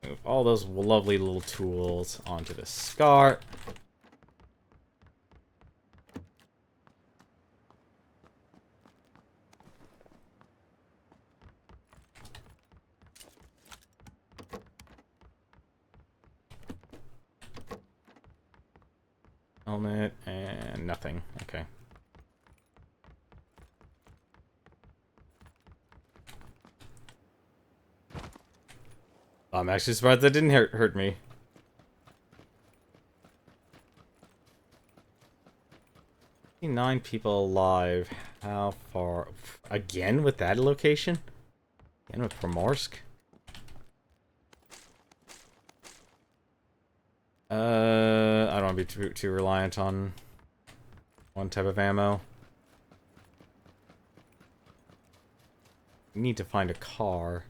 Move all those lovely little tools onto the scar. Helmet and nothing. Okay. I'm actually surprised that didn't hurt me. Nine people alive. How far? Again with that location? Again with Primorsk? I don't want to be too reliant on one type of ammo. We need to find a car.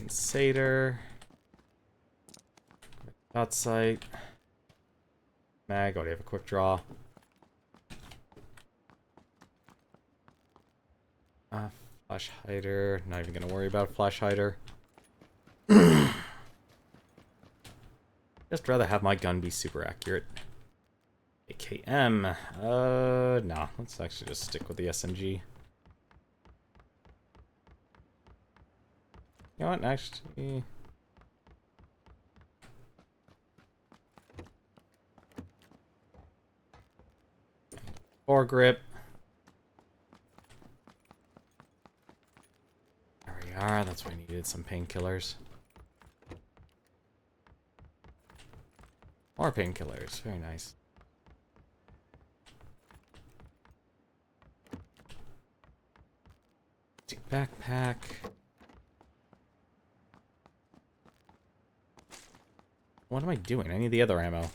Satyr. Dot sight. Mag, already have a quick draw. Flash hider. Not even gonna worry about flash hider. Just rather have my gun be super accurate. AKM. No. Let's actually just stick with the SMG. You know what, actually... Foregrip. There we are, that's why I needed some painkillers. More painkillers, very nice. Backpack. What am I doing? I need the other ammo.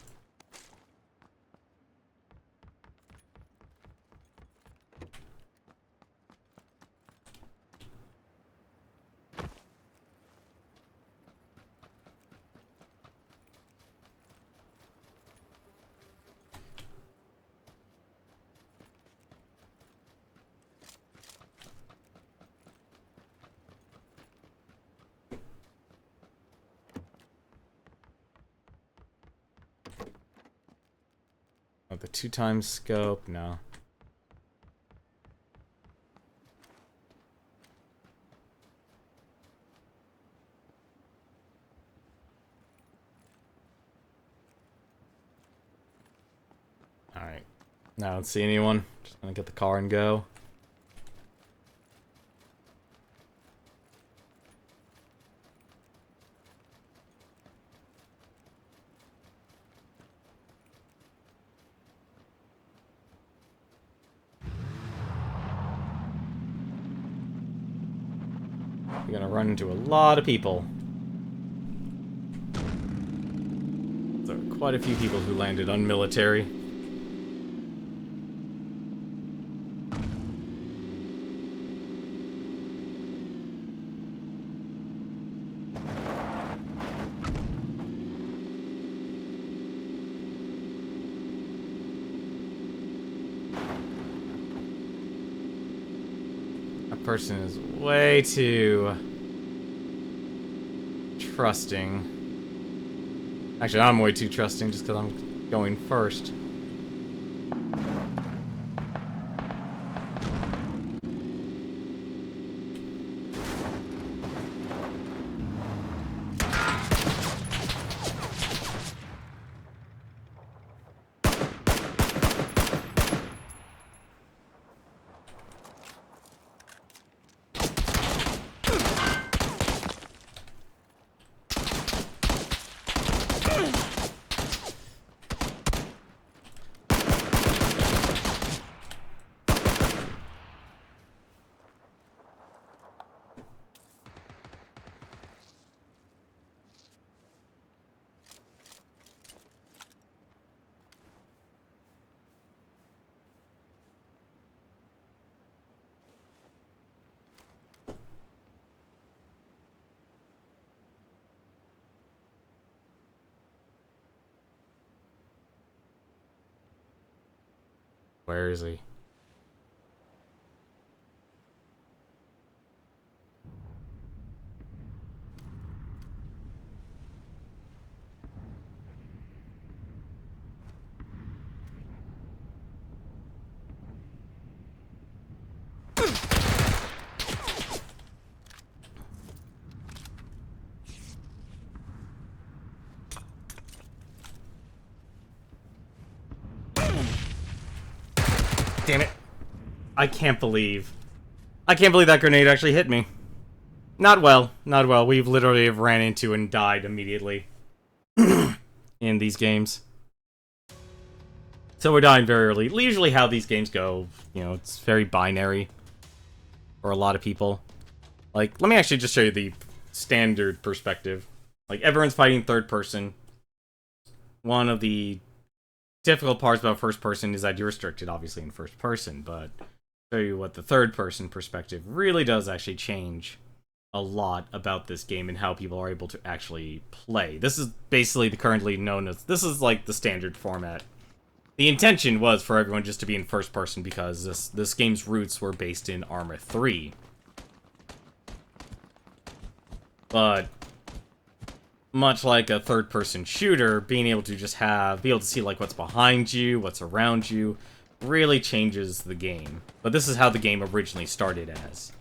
Oh, the 2x scope? No. Alright. Now I don't see anyone. Just gonna get the car and go. You're gonna run into a lot of people. There are quite a few people who landed on military. Person is way too trusting. Actually, I'm way too trusting just because I'm going first. Where is he? Damn it. I can't believe that grenade actually hit me. Not well. Not well. We've literally have ran into and died immediately in these games. So we're dying very early. Usually how these games go, you know, it's very binary for a lot of people. Like, let me actually just show you the standard perspective. Like, everyone's fighting third person. One of the difficult parts about first person is that you're restricted, obviously, in first person, but show you what the third person perspective really does actually change a lot about this game and how people are able to actually play. This is basically the currently known as, this is like the standard format. The intention was for everyone just to be in first person because this game's roots were based in Arma 3. But much like a third-person shooter, being able to just be able to see like what's behind you, what's around you, really changes the game. But this is how the game originally started as,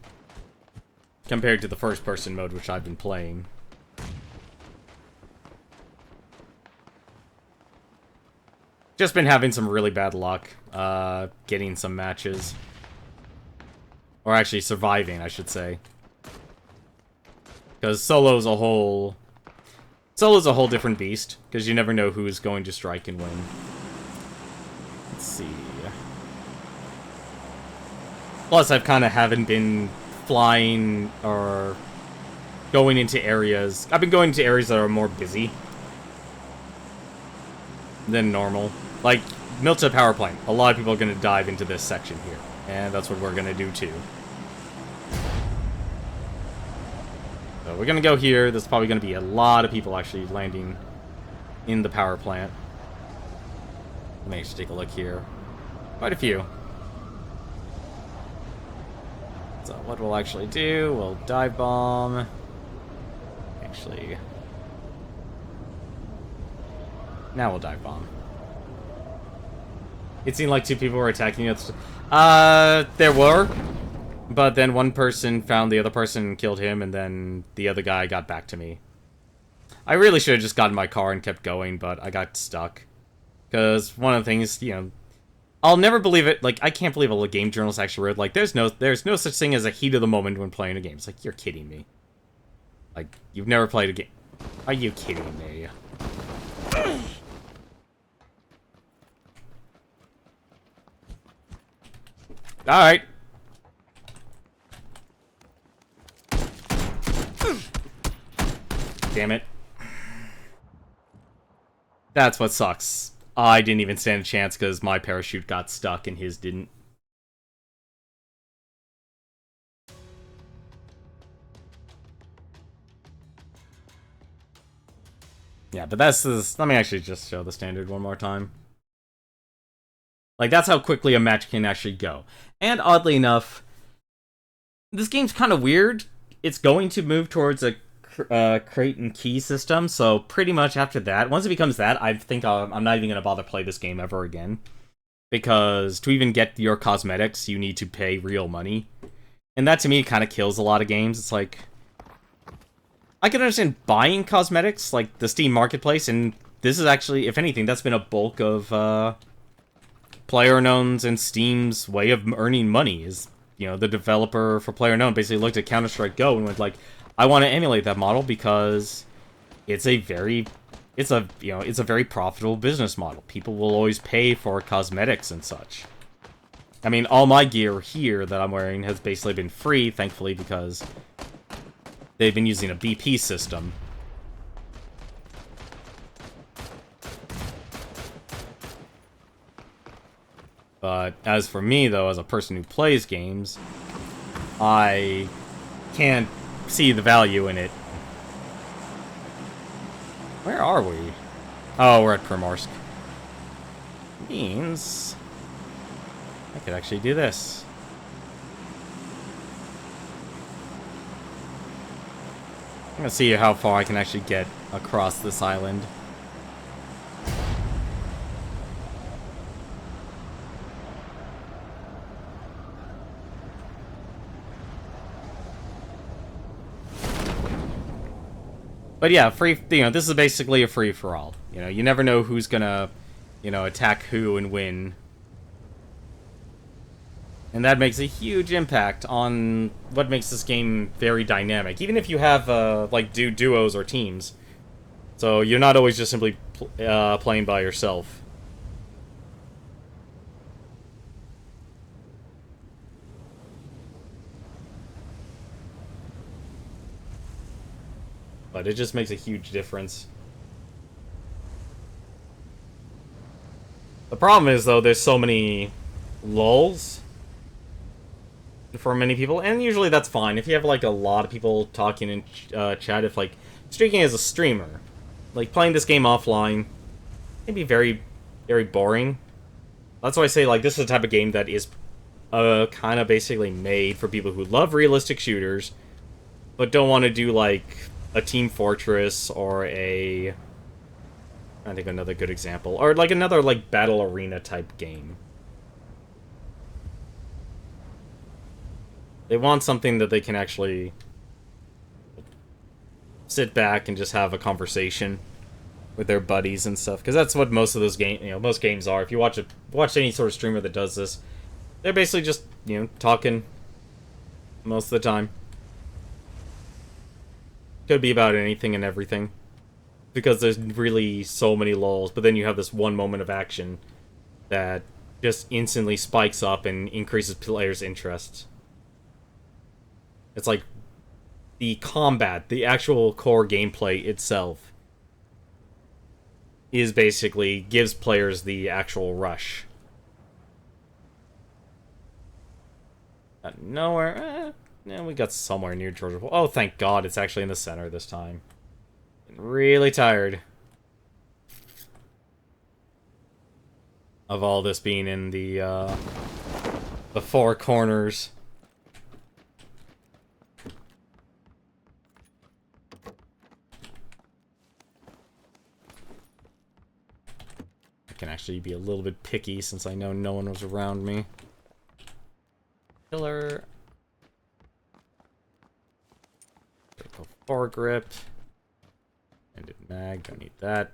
compared to the first-person mode which I've been playing. Just been having some really bad luck, getting some matches. Or actually surviving, I should say. Because solo's a whole different beast, because you never know who's going to strike and win. Let's see. Plus, I've kind of haven't been flying or going into areas. I've been going into areas that are more busy than normal. Like, Milta Power Plant. A lot of people are going to dive into this section here. And that's what we're going to do, too. So we're going to go here. There's probably going to be a lot of people actually landing in the power plant. Let me just take a look here. Quite a few. So what we'll actually do, we'll dive bomb. Actually... now we'll dive bomb. It seemed like two people were attacking us. There were. But then one person found the other person and killed him, and then the other guy got back to me. I really should have just gotten in my car and kept going, but I got stuck. Because one of the things, you know, I'll never believe it. Like, I can't believe a game journalist actually wrote, like, there's no such thing as a heat of the moment when playing a game. It's like, you're kidding me. Like, you've never played a game. Are you kidding me? Alright. Damn it. That's what sucks. I didn't even stand a chance because my parachute got stuck and his didn't. Yeah, but that's this. Let me actually just show the standard one more time. Like, that's how quickly a match can actually go. And oddly enough, this game's kind of weird. It's going to move towards a crate and key system, so pretty much after that, once it becomes that, I think I'm not even going to bother play this game ever again. Because to even get your cosmetics, you need to pay real money. And that, to me, kind of kills a lot of games. It's like, I can understand buying cosmetics, like the Steam Marketplace, and this is actually, if anything, that's been a bulk of, PlayerUnknown's and Steam's way of earning money. Is, you know, the developer for PlayerUnknown basically looked at Counter-Strike Go and went like, I want to emulate that model because it's a very profitable business model. People will always pay for cosmetics and such. I mean, all my gear here that I'm wearing has basically been free, thankfully, because they've been using a BP system. But as for me, though, as a person who plays games, I can't see the value in it. Where are we? Oh, we're at Primorsk. Means I could actually do this. I'm gonna see how far I can actually get across this island. But yeah, this is basically a free-for-all. You know, you never know who's gonna, attack who and win. And that makes a huge impact on what makes this game very dynamic. Even if you have, do duos or teams. So you're not always just simply playing by yourself. But it just makes a huge difference. The problem is, though, there's so many lulls for many people, and usually that's fine. If you have, like, a lot of people talking in chat, if, like, streaking as a streamer, like, playing this game offline, can be very, very boring. That's why I say, like, this is the type of game that is kind of basically made for people who love realistic shooters, but don't want to do, like, a Team Fortress or a... I think another good example. Or, like, another, like, Battle Arena type game. They want something that they can actually sit back and just have a conversation with their buddies and stuff. Because that's what most of those games, most games are. If you watch any sort of streamer that does this, they're basically just, talking most of the time. Could be about anything and everything. Because there's really so many lulls, but then you have this one moment of action that just instantly spikes up and increases players' interest. It's like the combat, the actual core gameplay itself, is basically gives players the actual rush. Nowhere. We got somewhere near Georgia. Oh, thank God, it's actually in the center this time. I'm really tired of all this being in the four corners. I can actually be a little bit picky since I know no one was around me. Killer. Critical foregrip. Ended mag, don't need that.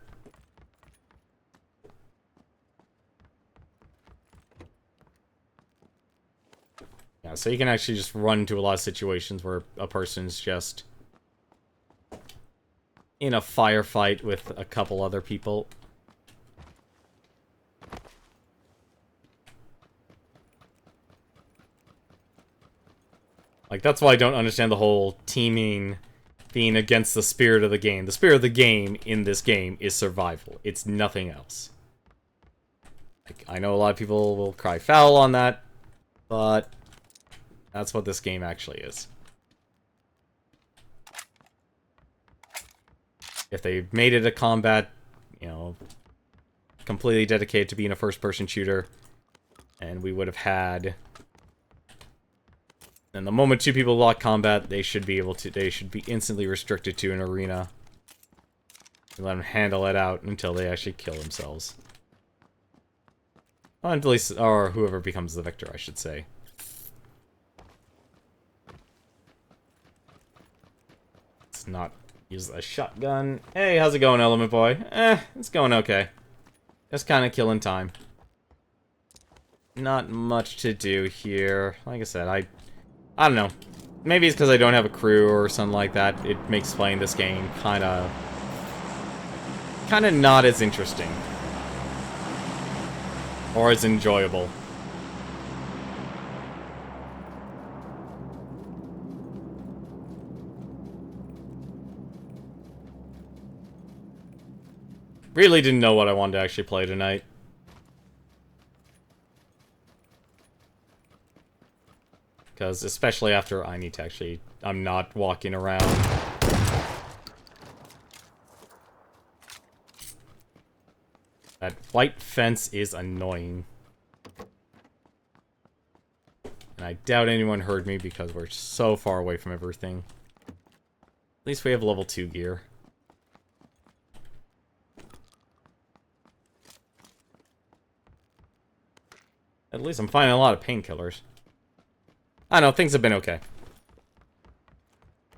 Yeah, so you can actually just run into a lot of situations where a person's just in a firefight with a couple other people. Like, that's why I don't understand the whole teaming being against the spirit of the game. The spirit of the game in this game is survival. It's nothing else. Like, I know a lot of people will cry foul on that, but that's what this game actually is. If they made it a combat, completely dedicated to being a first-person shooter, and we would have had... And the moment two people lock combat, they should be instantly restricted to an arena. And let them handle it out until they actually kill themselves. Well, at least, or whoever becomes the victor, I should say. Let's not use a shotgun. Hey, how's it going, Element Boy? It's going okay. Just kind of killing time. Not much to do here. Like I said, I don't know. Maybe it's because I don't have a crew or something like that. It makes playing this game kind of not as interesting. Or as enjoyable. Really didn't know what I wanted to actually play tonight. Because, especially after I need to actually... I'm not walking around. That white fence is annoying. And I doubt anyone heard me because we're so far away from everything. At least we have level 2 gear. At least I'm finding a lot of painkillers. I don't know, things have been okay.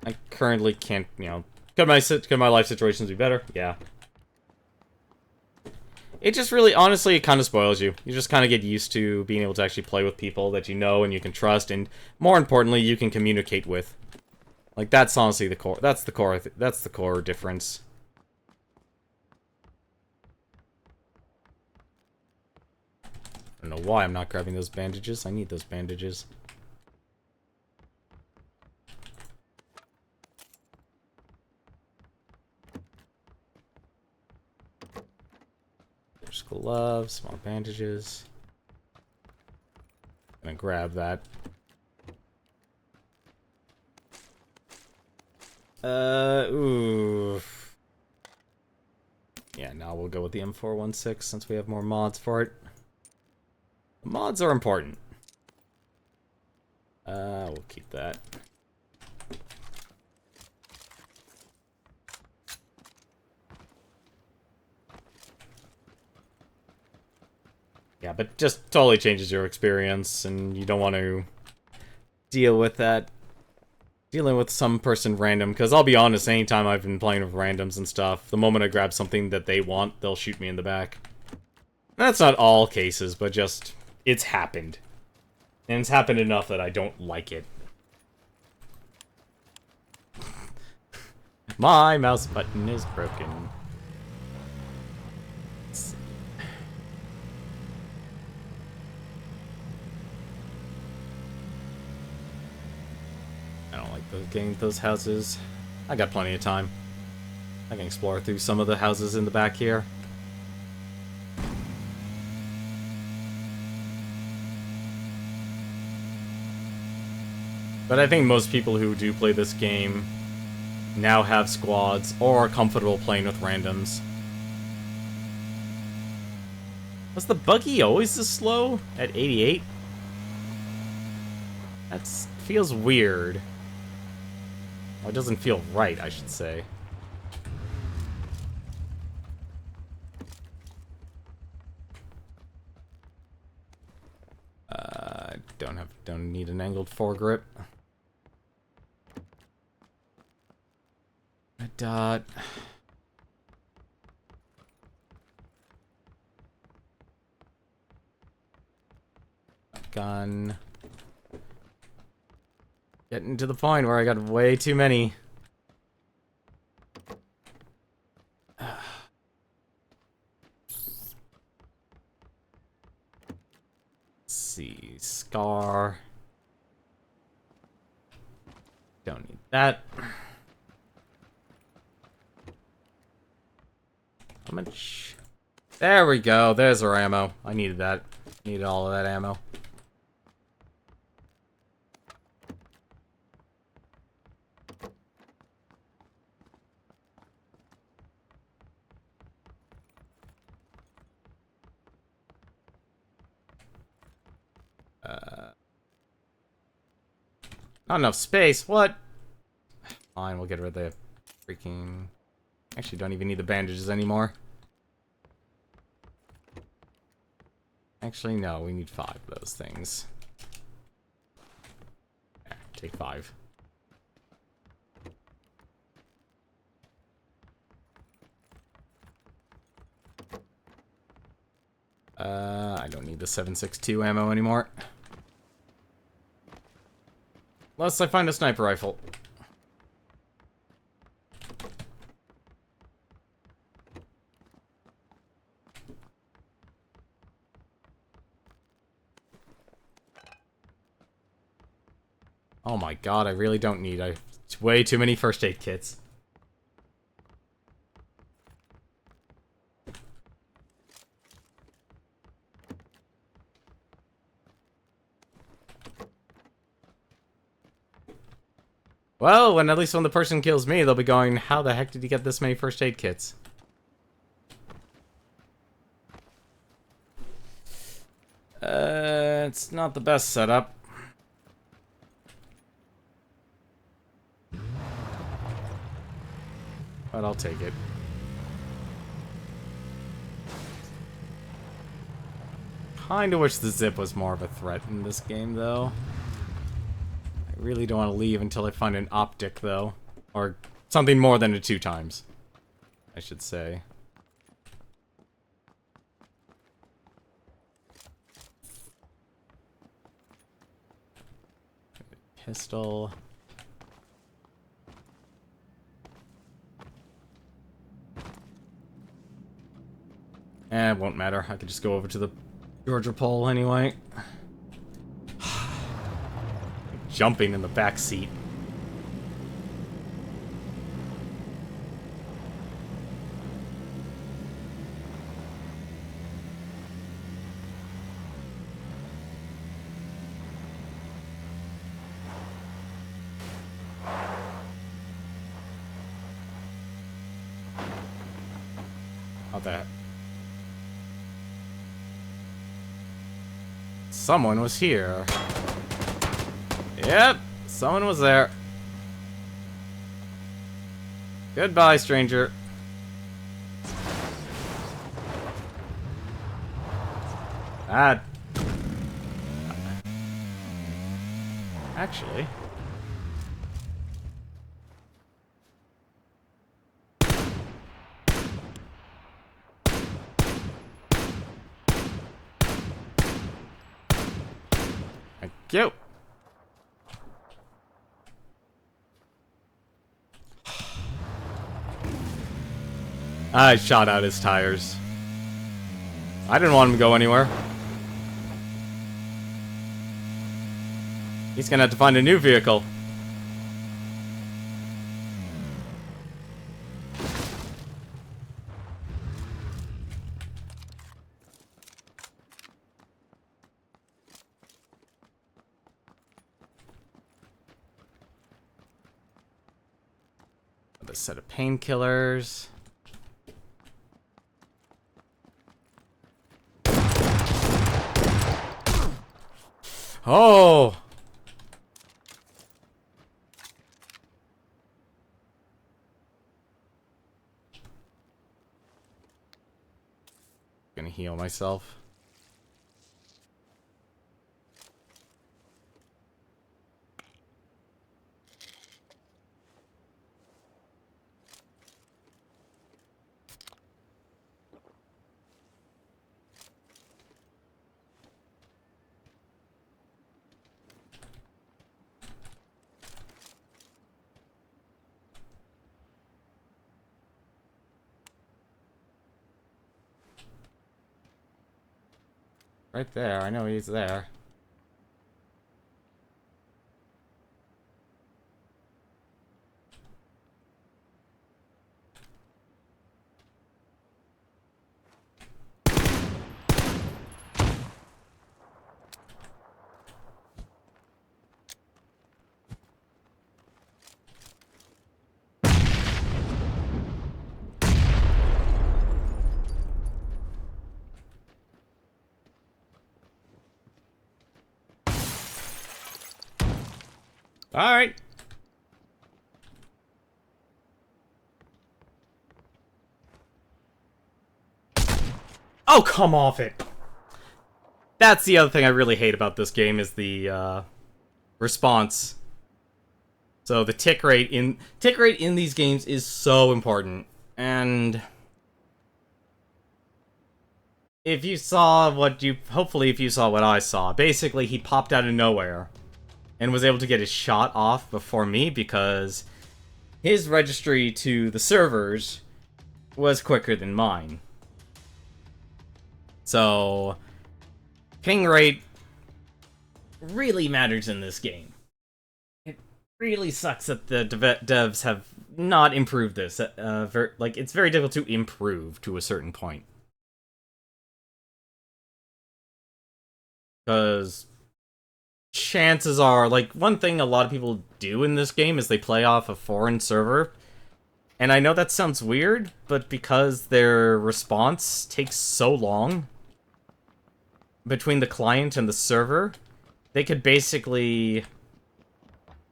I currently can't, could my life situations be better? Yeah. It just really, honestly, it kind of spoils you. You just kind of get used to being able to actually play with people that you know and you can trust, and more importantly, you can communicate with. Like, that's honestly the core. That's the core difference. I don't know why I'm not grabbing those bandages. I need those bandages. There's gloves, more bandages. Gonna grab that. Ooh. Yeah, now we'll go with the M416 since we have more mods for it. The mods are important. We'll keep that. Yeah, but just totally changes your experience, and you don't want to deal with that. Dealing with some person random, because I'll be honest, anytime I've been playing with randoms and stuff, the moment I grab something that they want, they'll shoot me in the back. That's not all cases, but just, it's happened. And it's happened enough that I don't like it. My mouse button is broken. Let's see. I don't like getting those houses. I got plenty of time. I can explore through some of the houses in the back here. But I think most people who do play this game now have squads or are comfortable playing with randoms. Was the buggy always this slow at 88? That feels weird. Well, it doesn't feel right, I should say. Don't need an angled foregrip. A dot. Gun. Getting to the point where I got way too many. Let's see. Scar. Don't need that. How much? There we go. There's our ammo. I needed that. Needed all of that ammo. Not enough space. What? Fine, we'll get rid of the freaking... Actually, don't even need the bandages anymore. Actually, no. We need 5 of those things. Yeah, take 5. I don't need the 7.62 ammo anymore. Unless I find a sniper rifle. Oh my god, I really don't need... It's way too many first aid kits. Well, at least when the person kills me, they'll be going, how the heck did you get this many first aid kits? It's not the best setup. But I'll take it. Kinda wish the zip was more of a threat in this game, though. I really don't want to leave until I find an optic, though. Or something more than a 2 times, I should say. Pistol. It won't matter. I could just go over to the Georgia pole anyway. Jumping in the back seat. How that? Someone was here. Yep, someone was there. Goodbye, stranger. That... Actually... Thank you. I shot out his tires. I didn't want him to go anywhere. He's gonna have to find a new vehicle. A set of painkillers. Oh! Gonna heal myself. Right there, I know he's there. Alright. Oh, come off it! That's the other thing I really hate about this game, is the, response. So the tick rate in these games is so important. And if you saw hopefully if you saw what I saw, basically he popped out of nowhere and was able to get his shot off before me because his registry to the servers was quicker than mine. So, ping rate really matters in this game. It really sucks that the devs have not improved this. It's very difficult to improve to a certain point. Because chances are, like, one thing a lot of people do in this game is they play off a foreign server. And I know that sounds weird, but because their response takes so long between the client and the server, they could basically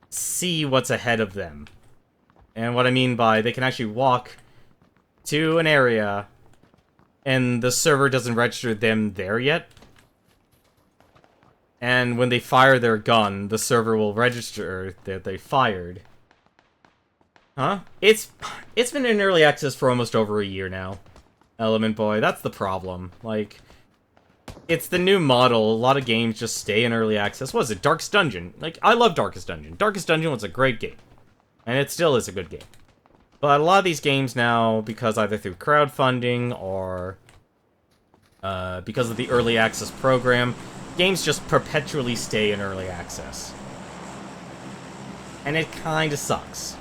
see what's ahead of them. And what I mean by they can actually walk to an area and the server doesn't register them there yet. And when they fire their gun, the server will register that they fired. Huh? It's been in early access for almost over a year now. Element Boy, that's the problem. Like, it's the new model. A lot of games just stay in early access. What is it? Darkest Dungeon. Like, I love Darkest Dungeon. Darkest Dungeon was a great game. And it still is a good game. But a lot of these games now, because either through crowdfunding or because of the early access program, games just perpetually stay in early access. And it kinda sucks.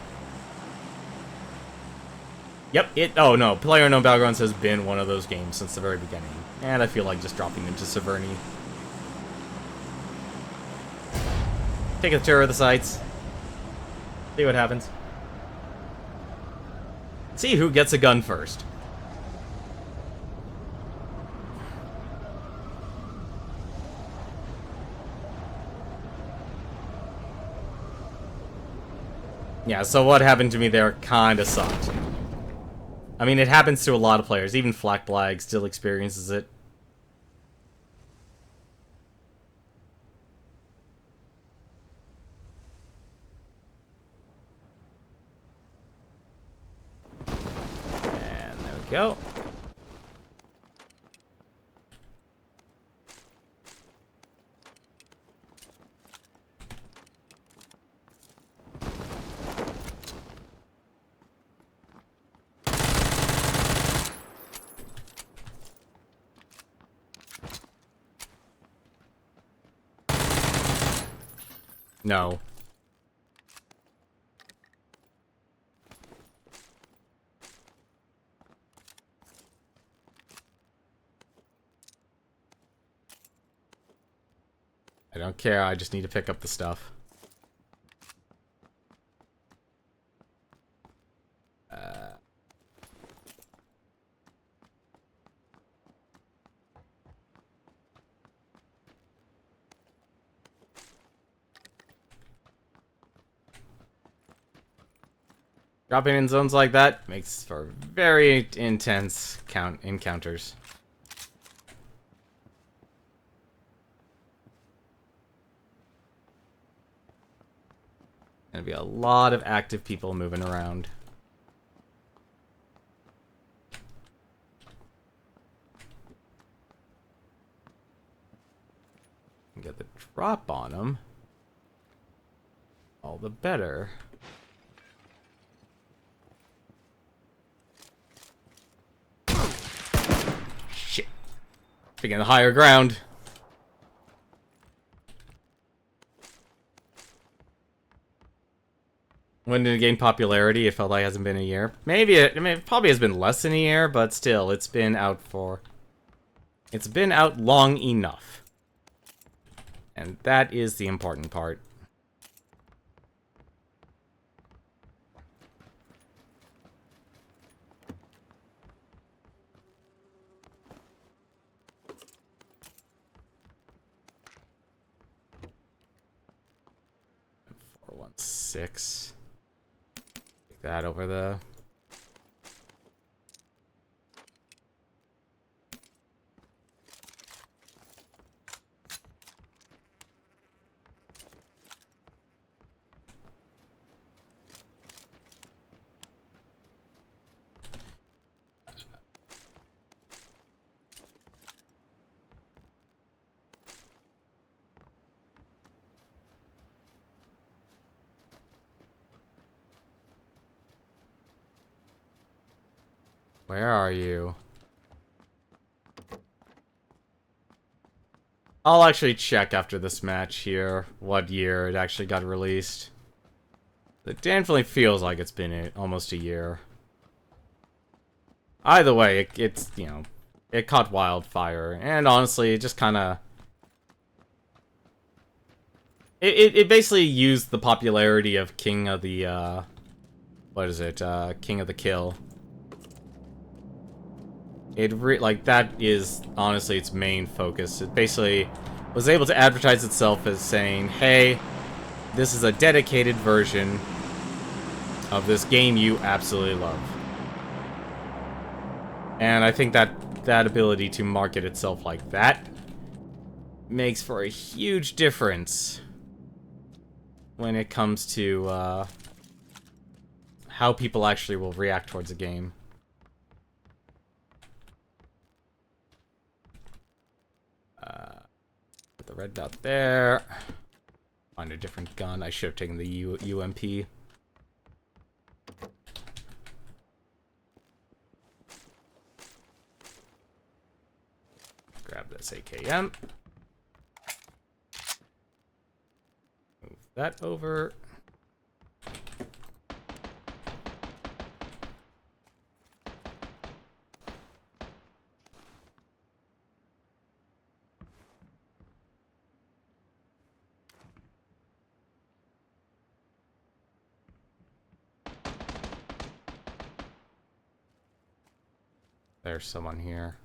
Yep, oh no, PlayerUnknown's Battlegrounds has been one of those games since the very beginning. And I feel like just dropping into Severny. Take a tour of the sites. See what happens. See who gets a gun first. Yeah, so what happened to me there kinda sucked. I mean, it happens to a lot of players. Even Flak Blag still experiences it. go. No. I don't care, I just need to pick up the stuff. Dropping in zones like that makes for very intense encounters. Gonna be a lot of active people moving around. Get the drop on them. All the better. Shit. Picking the higher ground. When did it gain popularity? It felt like it hasn't been a year. Maybe it probably has been less than a year, but still, it's been out long enough. And that is the important part. .416. Take that over the... Where are you? I'll actually check after this match here what year it actually got released. It definitely feels like it's been almost a year. Either way, it's, you know, it caught wildfire, and honestly, it just kind of... It basically used the popularity of King of the, what is it? King of the Kill. Like, that is, honestly, its main focus. It basically was able to advertise itself as saying, hey, this is a dedicated version of this game you absolutely love. And I think that ability to market itself like that makes for a huge difference when it comes to how people actually will react towards a game. Put the red dot there. Find a different gun. I should have taken the UMP. Grab this AKM. Move that over. There's someone here.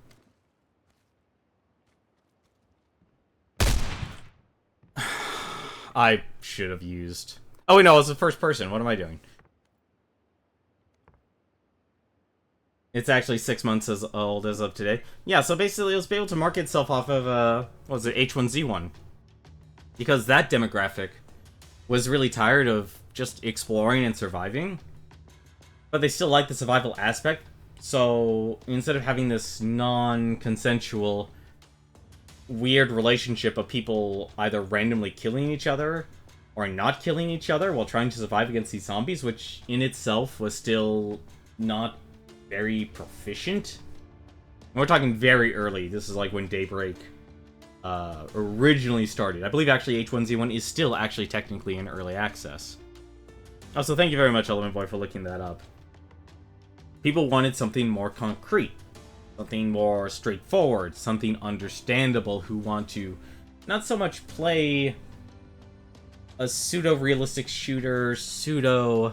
I should have used... Oh, wait, no, it was the first person. What am I doing? It's actually 6 months as old as of today. Yeah, so basically it was able to market itself off of, what was it, H1Z1. Because that demographic was really tired of just exploring and surviving. But they still like the survival aspect. So instead of having this non-consensual weird relationship of people either randomly killing each other or not killing each other while trying to survive against these zombies, which in itself was still not very proficient. And we're talking very early. This is like when Daybreak originally started. I believe actually H1Z1 is still actually technically in early access. Also, thank you very much, Element Boy, for looking that up. People wanted something more concrete, something more straightforward, something understandable, who want to not so much play a pseudo-realistic shooter, pseudo-Walking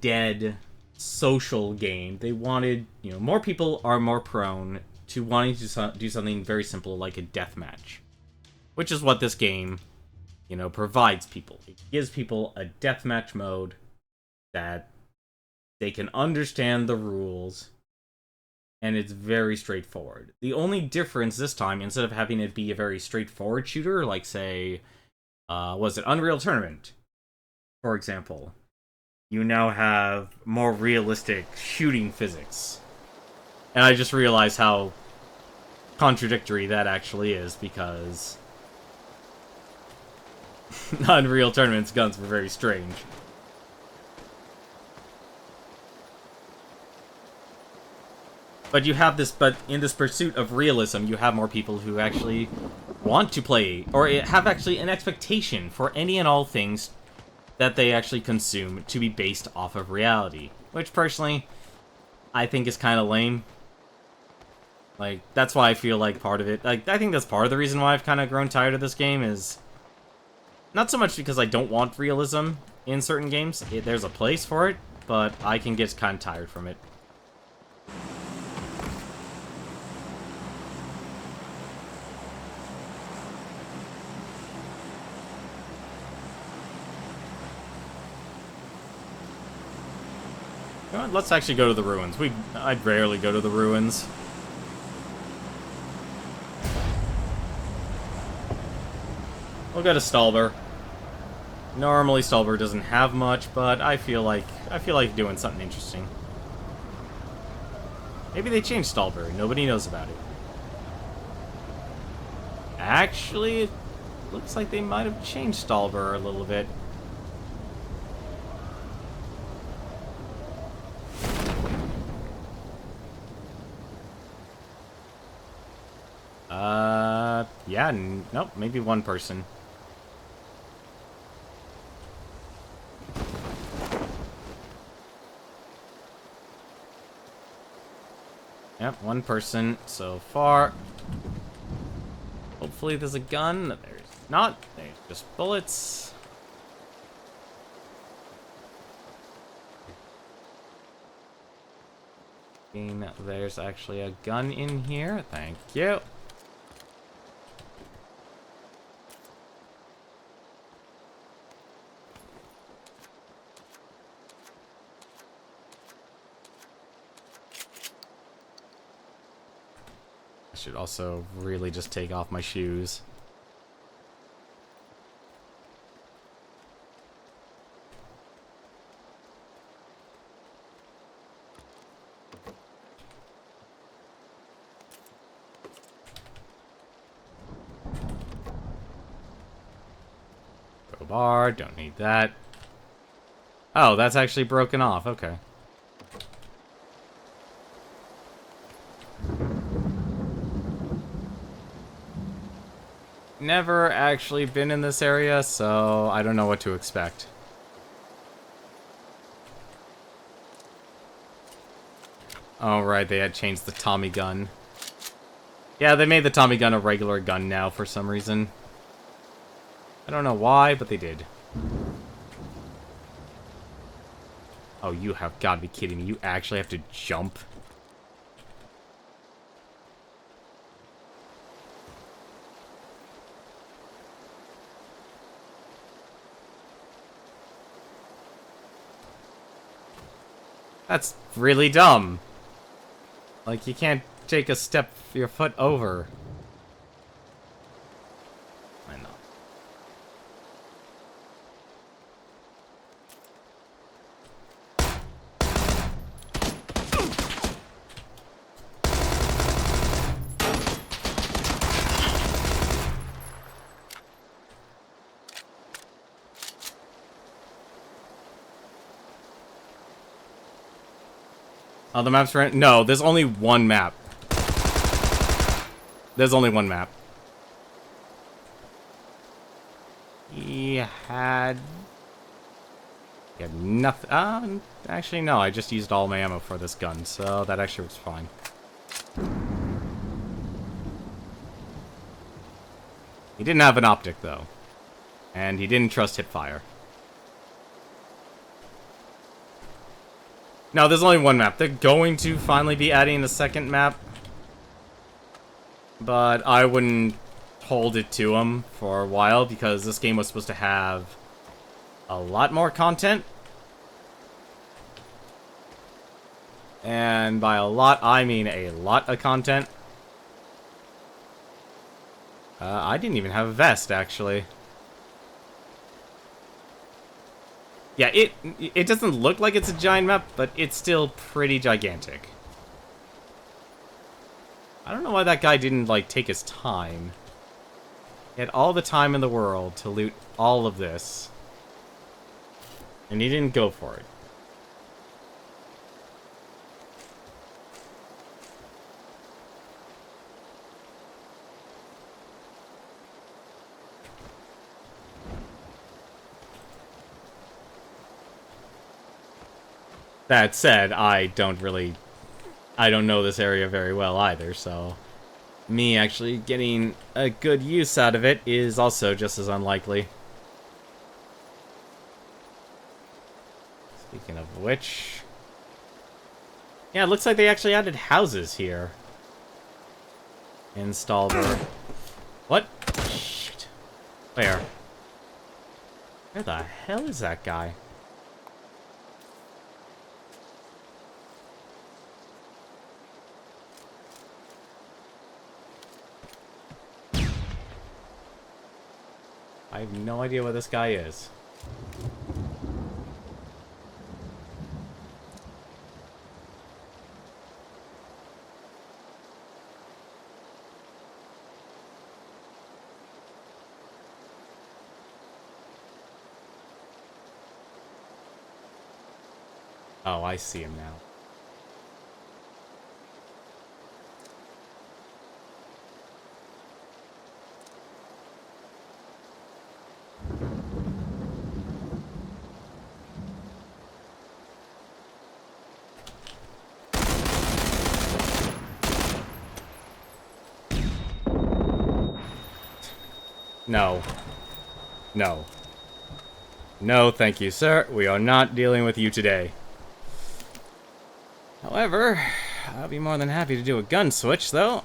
Dead social game. They wanted, you know, more people are more prone to wanting to do something very simple like a deathmatch, which is what this game, you know, provides people. It gives people a deathmatch mode that they can understand the rules, and it's very straightforward. The only difference this time, instead of having it be a very straightforward shooter, like, say, was it Unreal Tournament, for example, you now have more realistic shooting physics. And I just realized how contradictory that actually is, because Unreal Tournament's guns were very strange. But you have this, but in this pursuit of realism, you have more people who actually want to play, or have actually an expectation for any and all things that they actually consume to be based off of reality. Which, personally, I think is kind of lame. Like, that's why I feel like part of it, like, I think that's part of the reason why I've kind of grown tired of this game, is not so much because I don't want realism in certain games. There's a place for it, but I can get kind of tired from it. You know what? Let's actually go to the ruins. I'd rarely go to the ruins. We'll go to Stalber. Normally Stalber doesn't have much, but I feel like doing something interesting. Maybe they changed Stalber. Nobody knows about it. Actually, it looks like they might have changed Stalber a little bit. Yeah, nope, maybe one person. Yep, one person so far. Hopefully there's a gun. There's not. There's just bullets. There's actually a gun in here. Thank you. I should also really just take off my shoes. Crowbar, don't need that. Oh, that's actually broken off, okay. Never actually been in this area, so I don't know what to expect. Oh, right, they had changed the Tommy gun. Yeah, they made the Tommy gun a regular gun now for some reason. I don't know why, but they did. Oh, you have got to be kidding me. You actually have to jump? That's really dumb. Like, you can't take a step your foot over. I know. Oh, the map's right. No, there's only one map. There's only one map. He had nothing. Actually, no. I just used all my ammo for this gun, so that actually was fine. He didn't have an optic, though. And he didn't trust hipfire. No, there's only one map. They're going to finally be adding a second map. But I wouldn't hold it to them for a while, because this game was supposed to have a lot more content. And by a lot, I mean a lot of content. I didn't even have a vest, actually. Yeah, it doesn't look like it's a giant map, but it's still pretty gigantic. I don't know why that guy didn't, like, take his time. He had all the time in the world to loot all of this. And he didn't go for it. That said, I don't know this area very well either, so me actually getting a good use out of it is also just as unlikely. Speaking of which... yeah, it looks like they actually added houses here. Installed. What? Shit. Where? Where the hell is that guy? I have no idea where this guy is. Oh, I see him now. No. No. No, thank you, sir. We are not dealing with you today. However, I'll be more than happy to do a gun switch, though.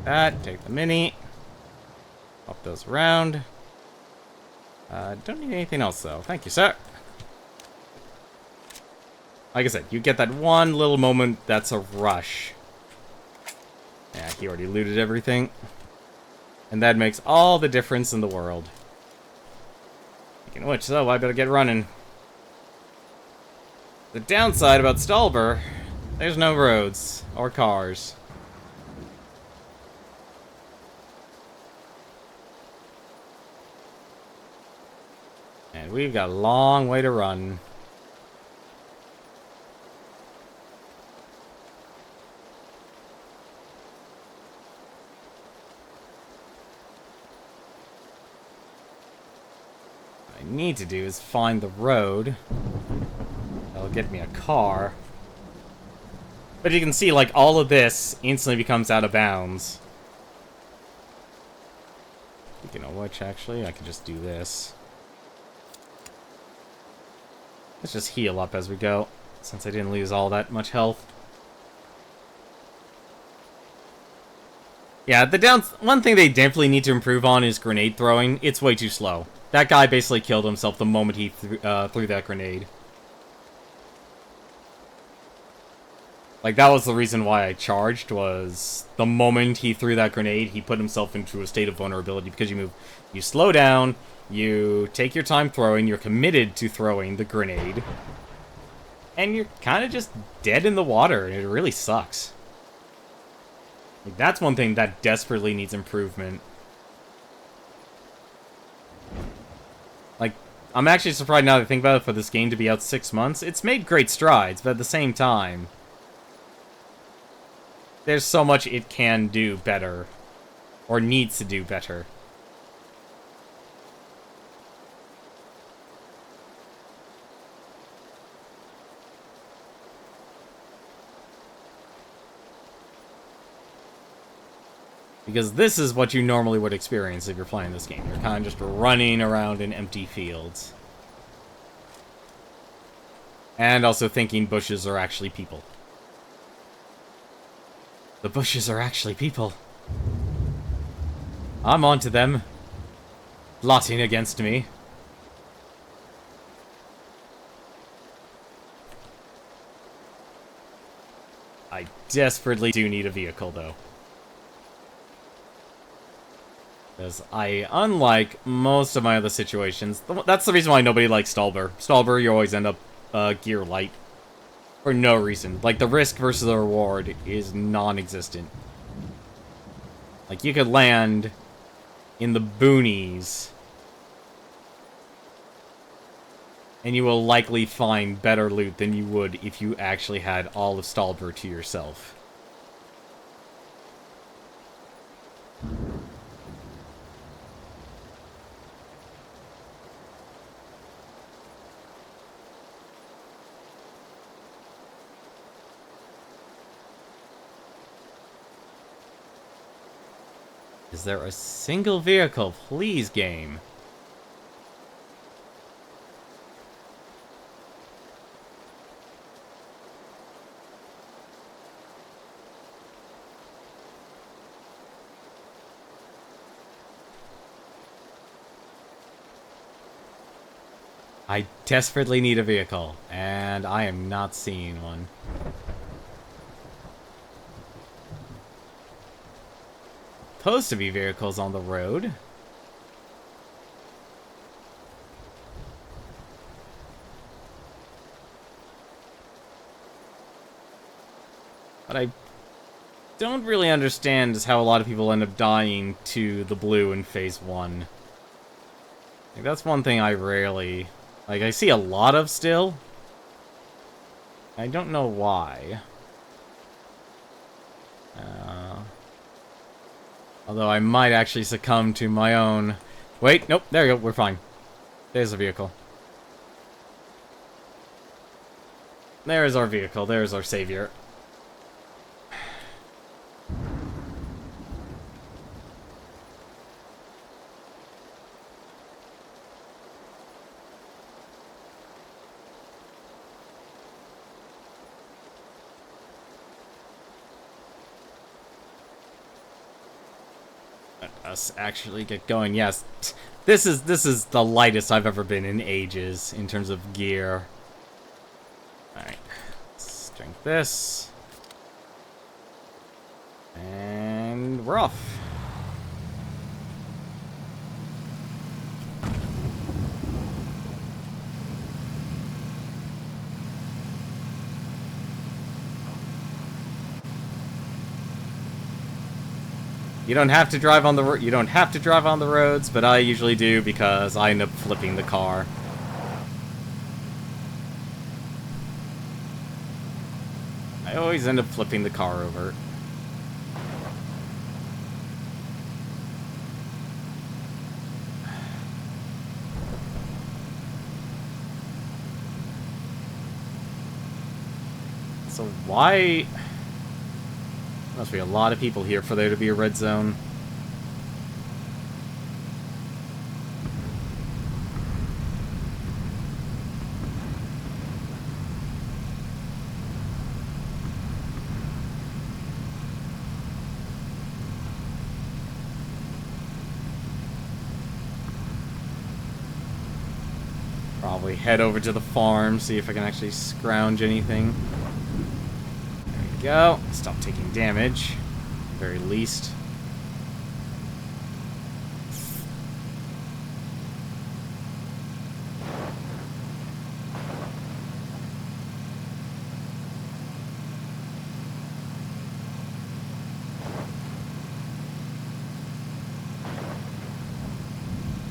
That, take the mini. Pop those around. Don't need anything else, though. Thank you, sir. Like I said, you get that one little moment that's a rush. Yeah, he already looted everything. And that makes all the difference in the world. Speaking of which, so I better get running. The downside about Stalber, there's no roads or cars. And we've got a long way to run. What I need to do is find the road. That'll get me a car. But you can see, like, all of this instantly becomes out of bounds. Speaking of which, actually, I can just do this. Let's just heal up as we go, since I didn't lose all that much health. Yeah, one thing they definitely need to improve on is grenade throwing. It's way too slow. That guy basically killed himself the moment he threw that grenade. Like, that was the reason why I charged, was the moment he threw that grenade, he put himself into a state of vulnerability, because you slow down, you take your time throwing, you're committed to throwing the grenade, and you're kind of just dead in the water, and it really sucks. Like, that's one thing that desperately needs improvement. Like, I'm actually surprised now that I think about it for this game to be out 6 months. It's made great strides, but at the same time, there's so much it can do better. Or needs to do better. Because this is what you normally would experience if you're playing this game. You're kind of just running around in empty fields. And also thinking bushes are actually people. The bushes are actually people. I'm onto them. Plotting against me. I desperately do need a vehicle, though. Because unlike most of my other situations, that's the reason why nobody likes Stallber. Stallber, you always end up gear light. For no reason. Like, the risk versus the reward is non-existent. Like, you could land in the boonies, and you will likely find better loot than you would if you actually had all of Stallber to yourself. Is there a single vehicle? Please, game. I desperately need a vehicle, and I am not seeing one. Supposed to be vehicles on the road. But I don't really understand is how a lot of people end up dying to the blue in Phase 1. Like, that's one thing I rarely... Like, I see a lot of still. I don't know why. Although I might actually succumb to my own... Wait, nope, there you go, we're fine. There's a vehicle. There's our vehicle, there's our savior. Us actually get going. Yes, this is the lightest I've ever been in ages in terms of gear. All right, let's drink this, and we're off. You don't have to drive on the roads, but I usually do because I end up flipping the car. I always end up flipping the car over. So why... Must be a lot of people here for there to be a red zone. Probably head over to the farm, see if I can actually scrounge anything. Go. Stop taking damage. At the very least.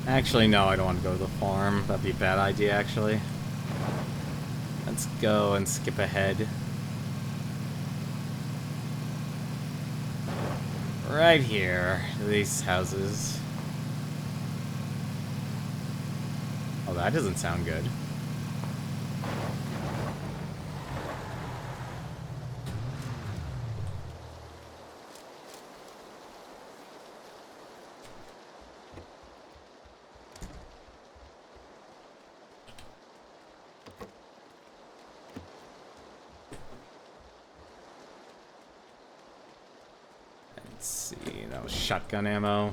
Actually, no, I don't want to go to the farm. That'd be a bad idea, actually. Let's go and skip ahead. Right here, these houses. Oh, that doesn't sound good. Let's see, that was shotgun ammo.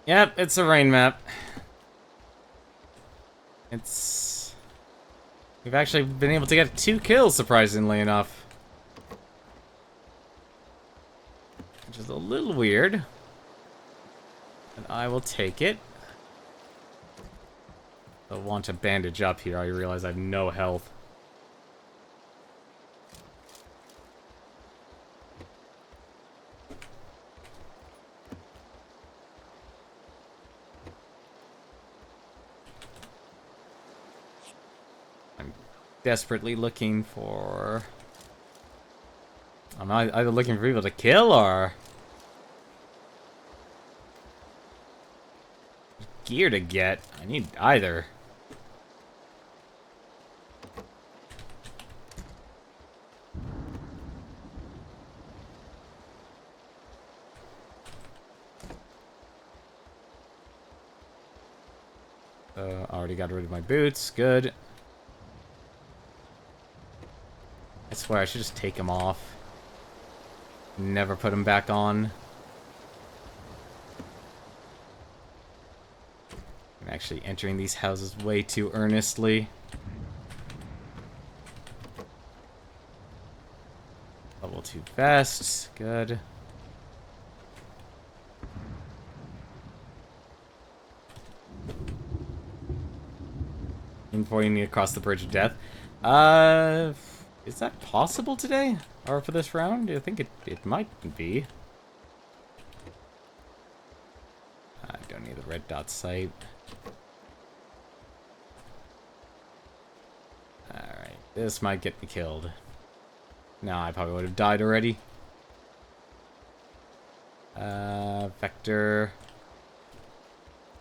Yep, it's a rain map. We've actually been able to get 2 kills, surprisingly enough. Which is a little weird. But I will take it. I want to bandage up here. I realize I have no health. Desperately looking for... I'm either looking for people to kill or... gear to get. I need either. Already got rid of my boots. Good. I swear, I should just take them off. Never put them back on. I'm actually entering these houses way too earnestly. Level 2 vest. Good. Before you need to cross the bridge of death. Is that possible today? Or for this round? I think it might be. I don't need the red dot sight. Alright, this might get me killed. No, I probably would have died already. Vector.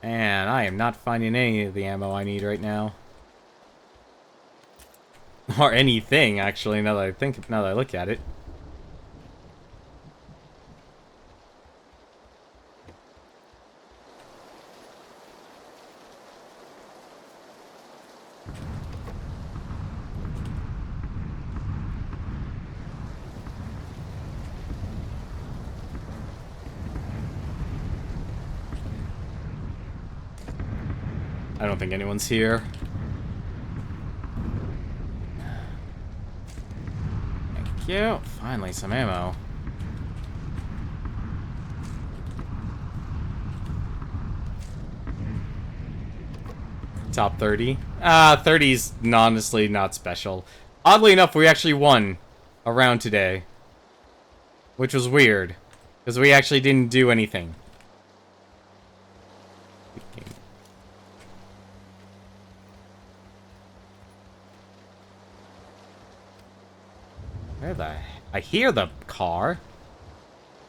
And I am not finding any of the ammo I need right now. Or anything, actually, now that I look at it. I don't think anyone's here. Thank you. Finally, some ammo. Top 30. 30's honestly not special. Oddly enough, we actually won a round today. Which was weird. Because we actually didn't do anything. Where the... I hear the car.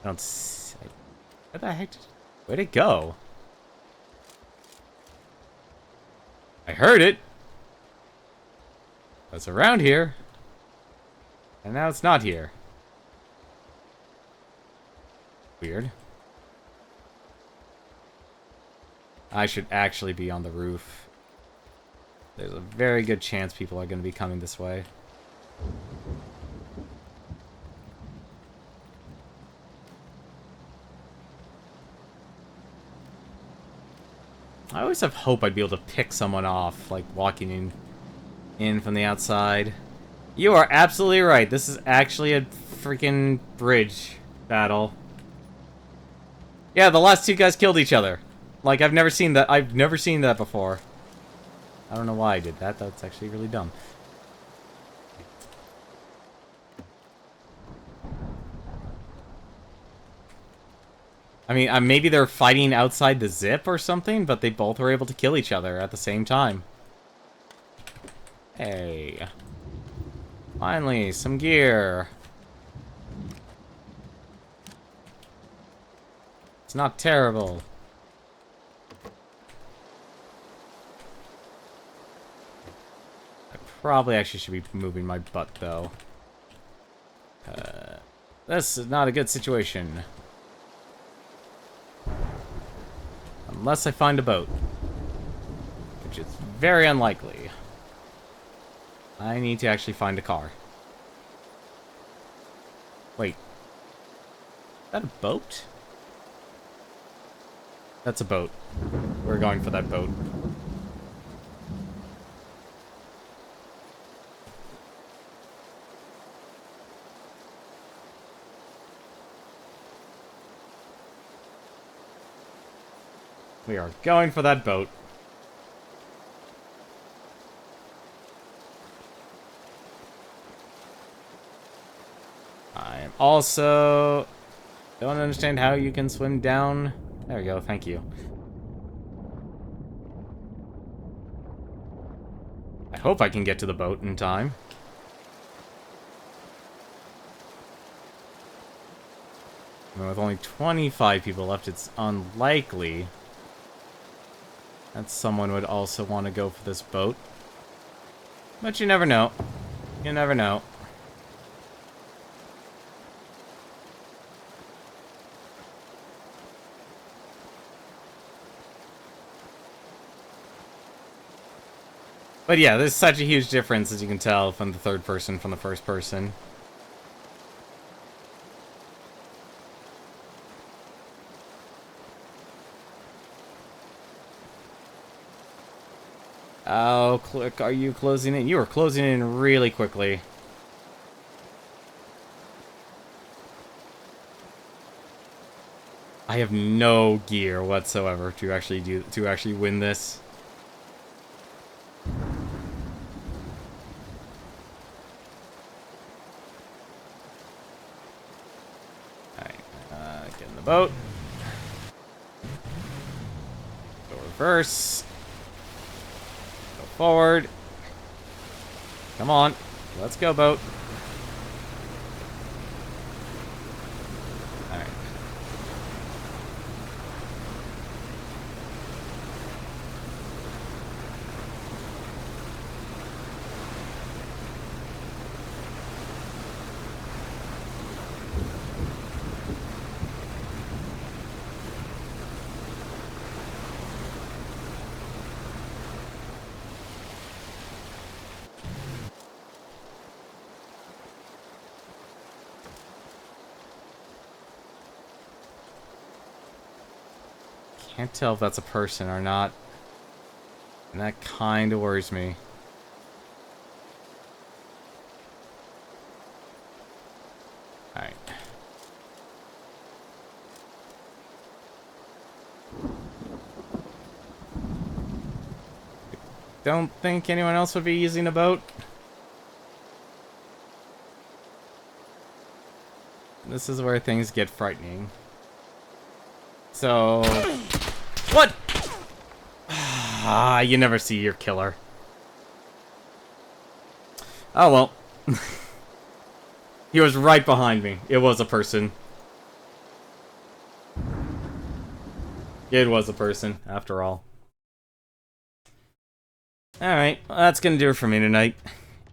I don't see... Where the heck... Where'd it go? I heard it. It's around here. And now it's not here. Weird. I should actually be on the roof. There's a very good chance people are going to be coming this way. I always have hope I'd be able to pick someone off, like walking in from the outside. You are absolutely right. This is actually a freaking bridge battle. Yeah, the last 2 guys killed each other. Like, I've never seen that. I've never seen that before. I don't know why I did that. That's actually really dumb. I mean, maybe they're fighting outside the zip or something, but they both were able to kill each other at the same time. Hey. Finally, some gear. It's not terrible. I probably actually should be moving my butt, though. This is not a good situation. Unless I find a boat. Which is very unlikely. I need to actually find a car. Wait. Is that a boat? That's a boat. We're going for that boat. We are going for that boat. I am also... don't understand how you can swim down. There we go, thank you. I hope I can get to the boat in time. I mean, with only 25 people left, it's unlikely that someone would also want to go for this boat. But you never know. You never know. But yeah, there's such a huge difference, as you can tell, from the third person from the first person. Oh, click, are you closing in? You are closing in really quickly. I have no gear whatsoever to actually win this. Alright, get in the boat. Go reverse. Go forward. Come on. Let's go, boat. Alright. Can't tell if that's a person or not. And that kind of worries me. Alright. Don't think anyone else would be using a boat. This is where things get frightening. So... what? Ah, you never see your killer. Oh well. He was right behind me. It was a person. It was a person, after all. Alright, well, that's gonna do it for me tonight.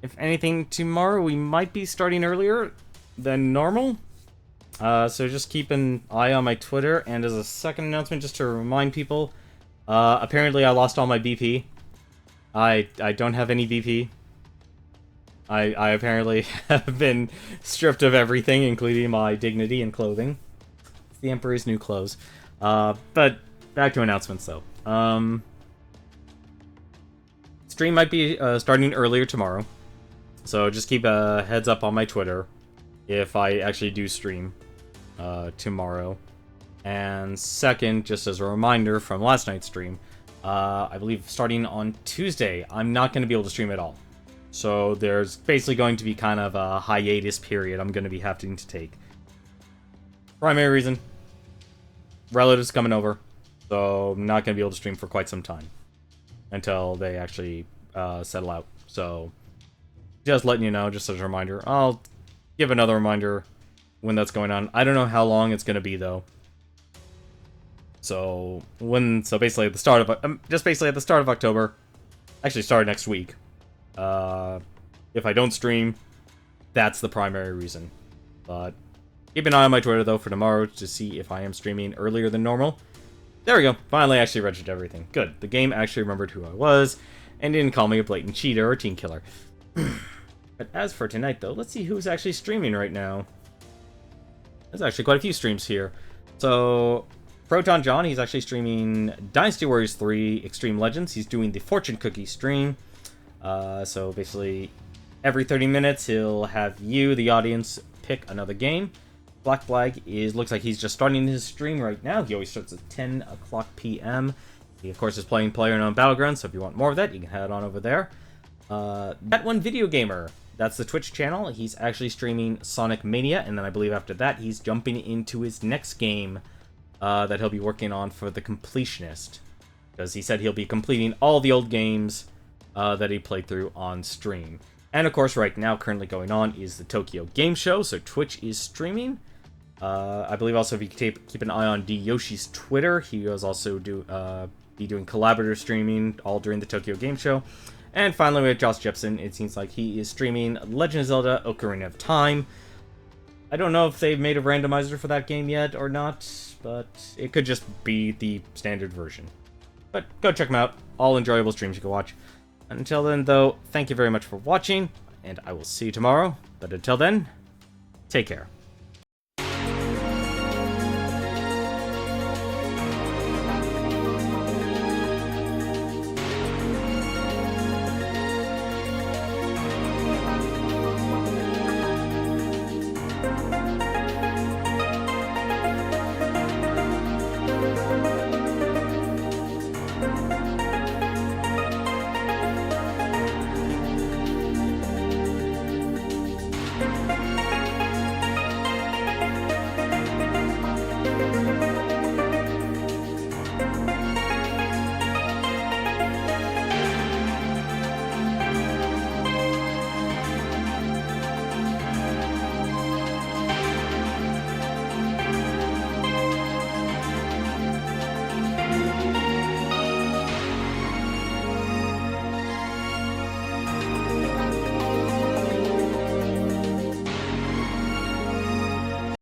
If anything, tomorrow we might be starting earlier than normal. So just keep an eye on my Twitter, and as a second announcement, just to remind people, apparently I lost all my BP. I don't have any BP. I apparently have been stripped of everything, including my dignity and clothing. It's the Emperor's new clothes. But back to announcements, though. Stream might be starting earlier tomorrow, so just keep a heads up on my Twitter if I actually do stream tomorrow. And second, just as a reminder from last night's stream, I believe starting on Tuesday, I'm not going to be able to stream at all. So there's basically going to be kind of a hiatus period I'm going to be having to take. Primary reason, relatives coming over, so I'm not going to be able to stream for quite some time until they actually settle out. So just letting you know, just as a reminder. I'll give another reminder when that's going on. I don't know how long it's going to be, though. So basically at the start of basically at the start of October, actually start next week. If I don't stream, that's the primary reason. But keep an eye on my Twitter though for tomorrow to see if I am streaming earlier than normal. There we go. Finally, actually registered everything. Good. The game actually remembered who I was and didn't call me a blatant cheater or team killer. But as for tonight though, let's see who's actually streaming right now. There's actually quite a few streams here. So Proton John, he's actually streaming Dynasty Warriors 3 Extreme Legends. He's doing the Fortune Cookie stream. So basically, every 30 minutes, he'll have you, the audience, pick another game. Black Flag looks like he's just starting his stream right now. He always starts at 10 o'clock p.m. He, of course, is playing PlayerUnknown's Battlegrounds, so if you want more of that, you can head on over there. That one Video Gamer, that's the Twitch channel. He's actually streaming Sonic Mania, and then I believe after that, he's jumping into his next game that he'll be working on for the Completionist. Because he said he'll be completing all the old games that he played through on stream. And of course, right now, currently going on is the Tokyo Game Show, so Twitch is streaming. I believe also if you keep an eye on D Yoshi's Twitter, he was also be doing collaborative streaming all during the Tokyo Game Show. And finally, with Josh Jepson, it seems like he is streaming Legend of Zelda: Ocarina of Time. I don't know if they've made a randomizer for that game yet or not, but it could just be the standard version. But go check them out. All enjoyable streams you can watch. Until then, though, thank you very much for watching, and I will see you tomorrow. But until then, take care.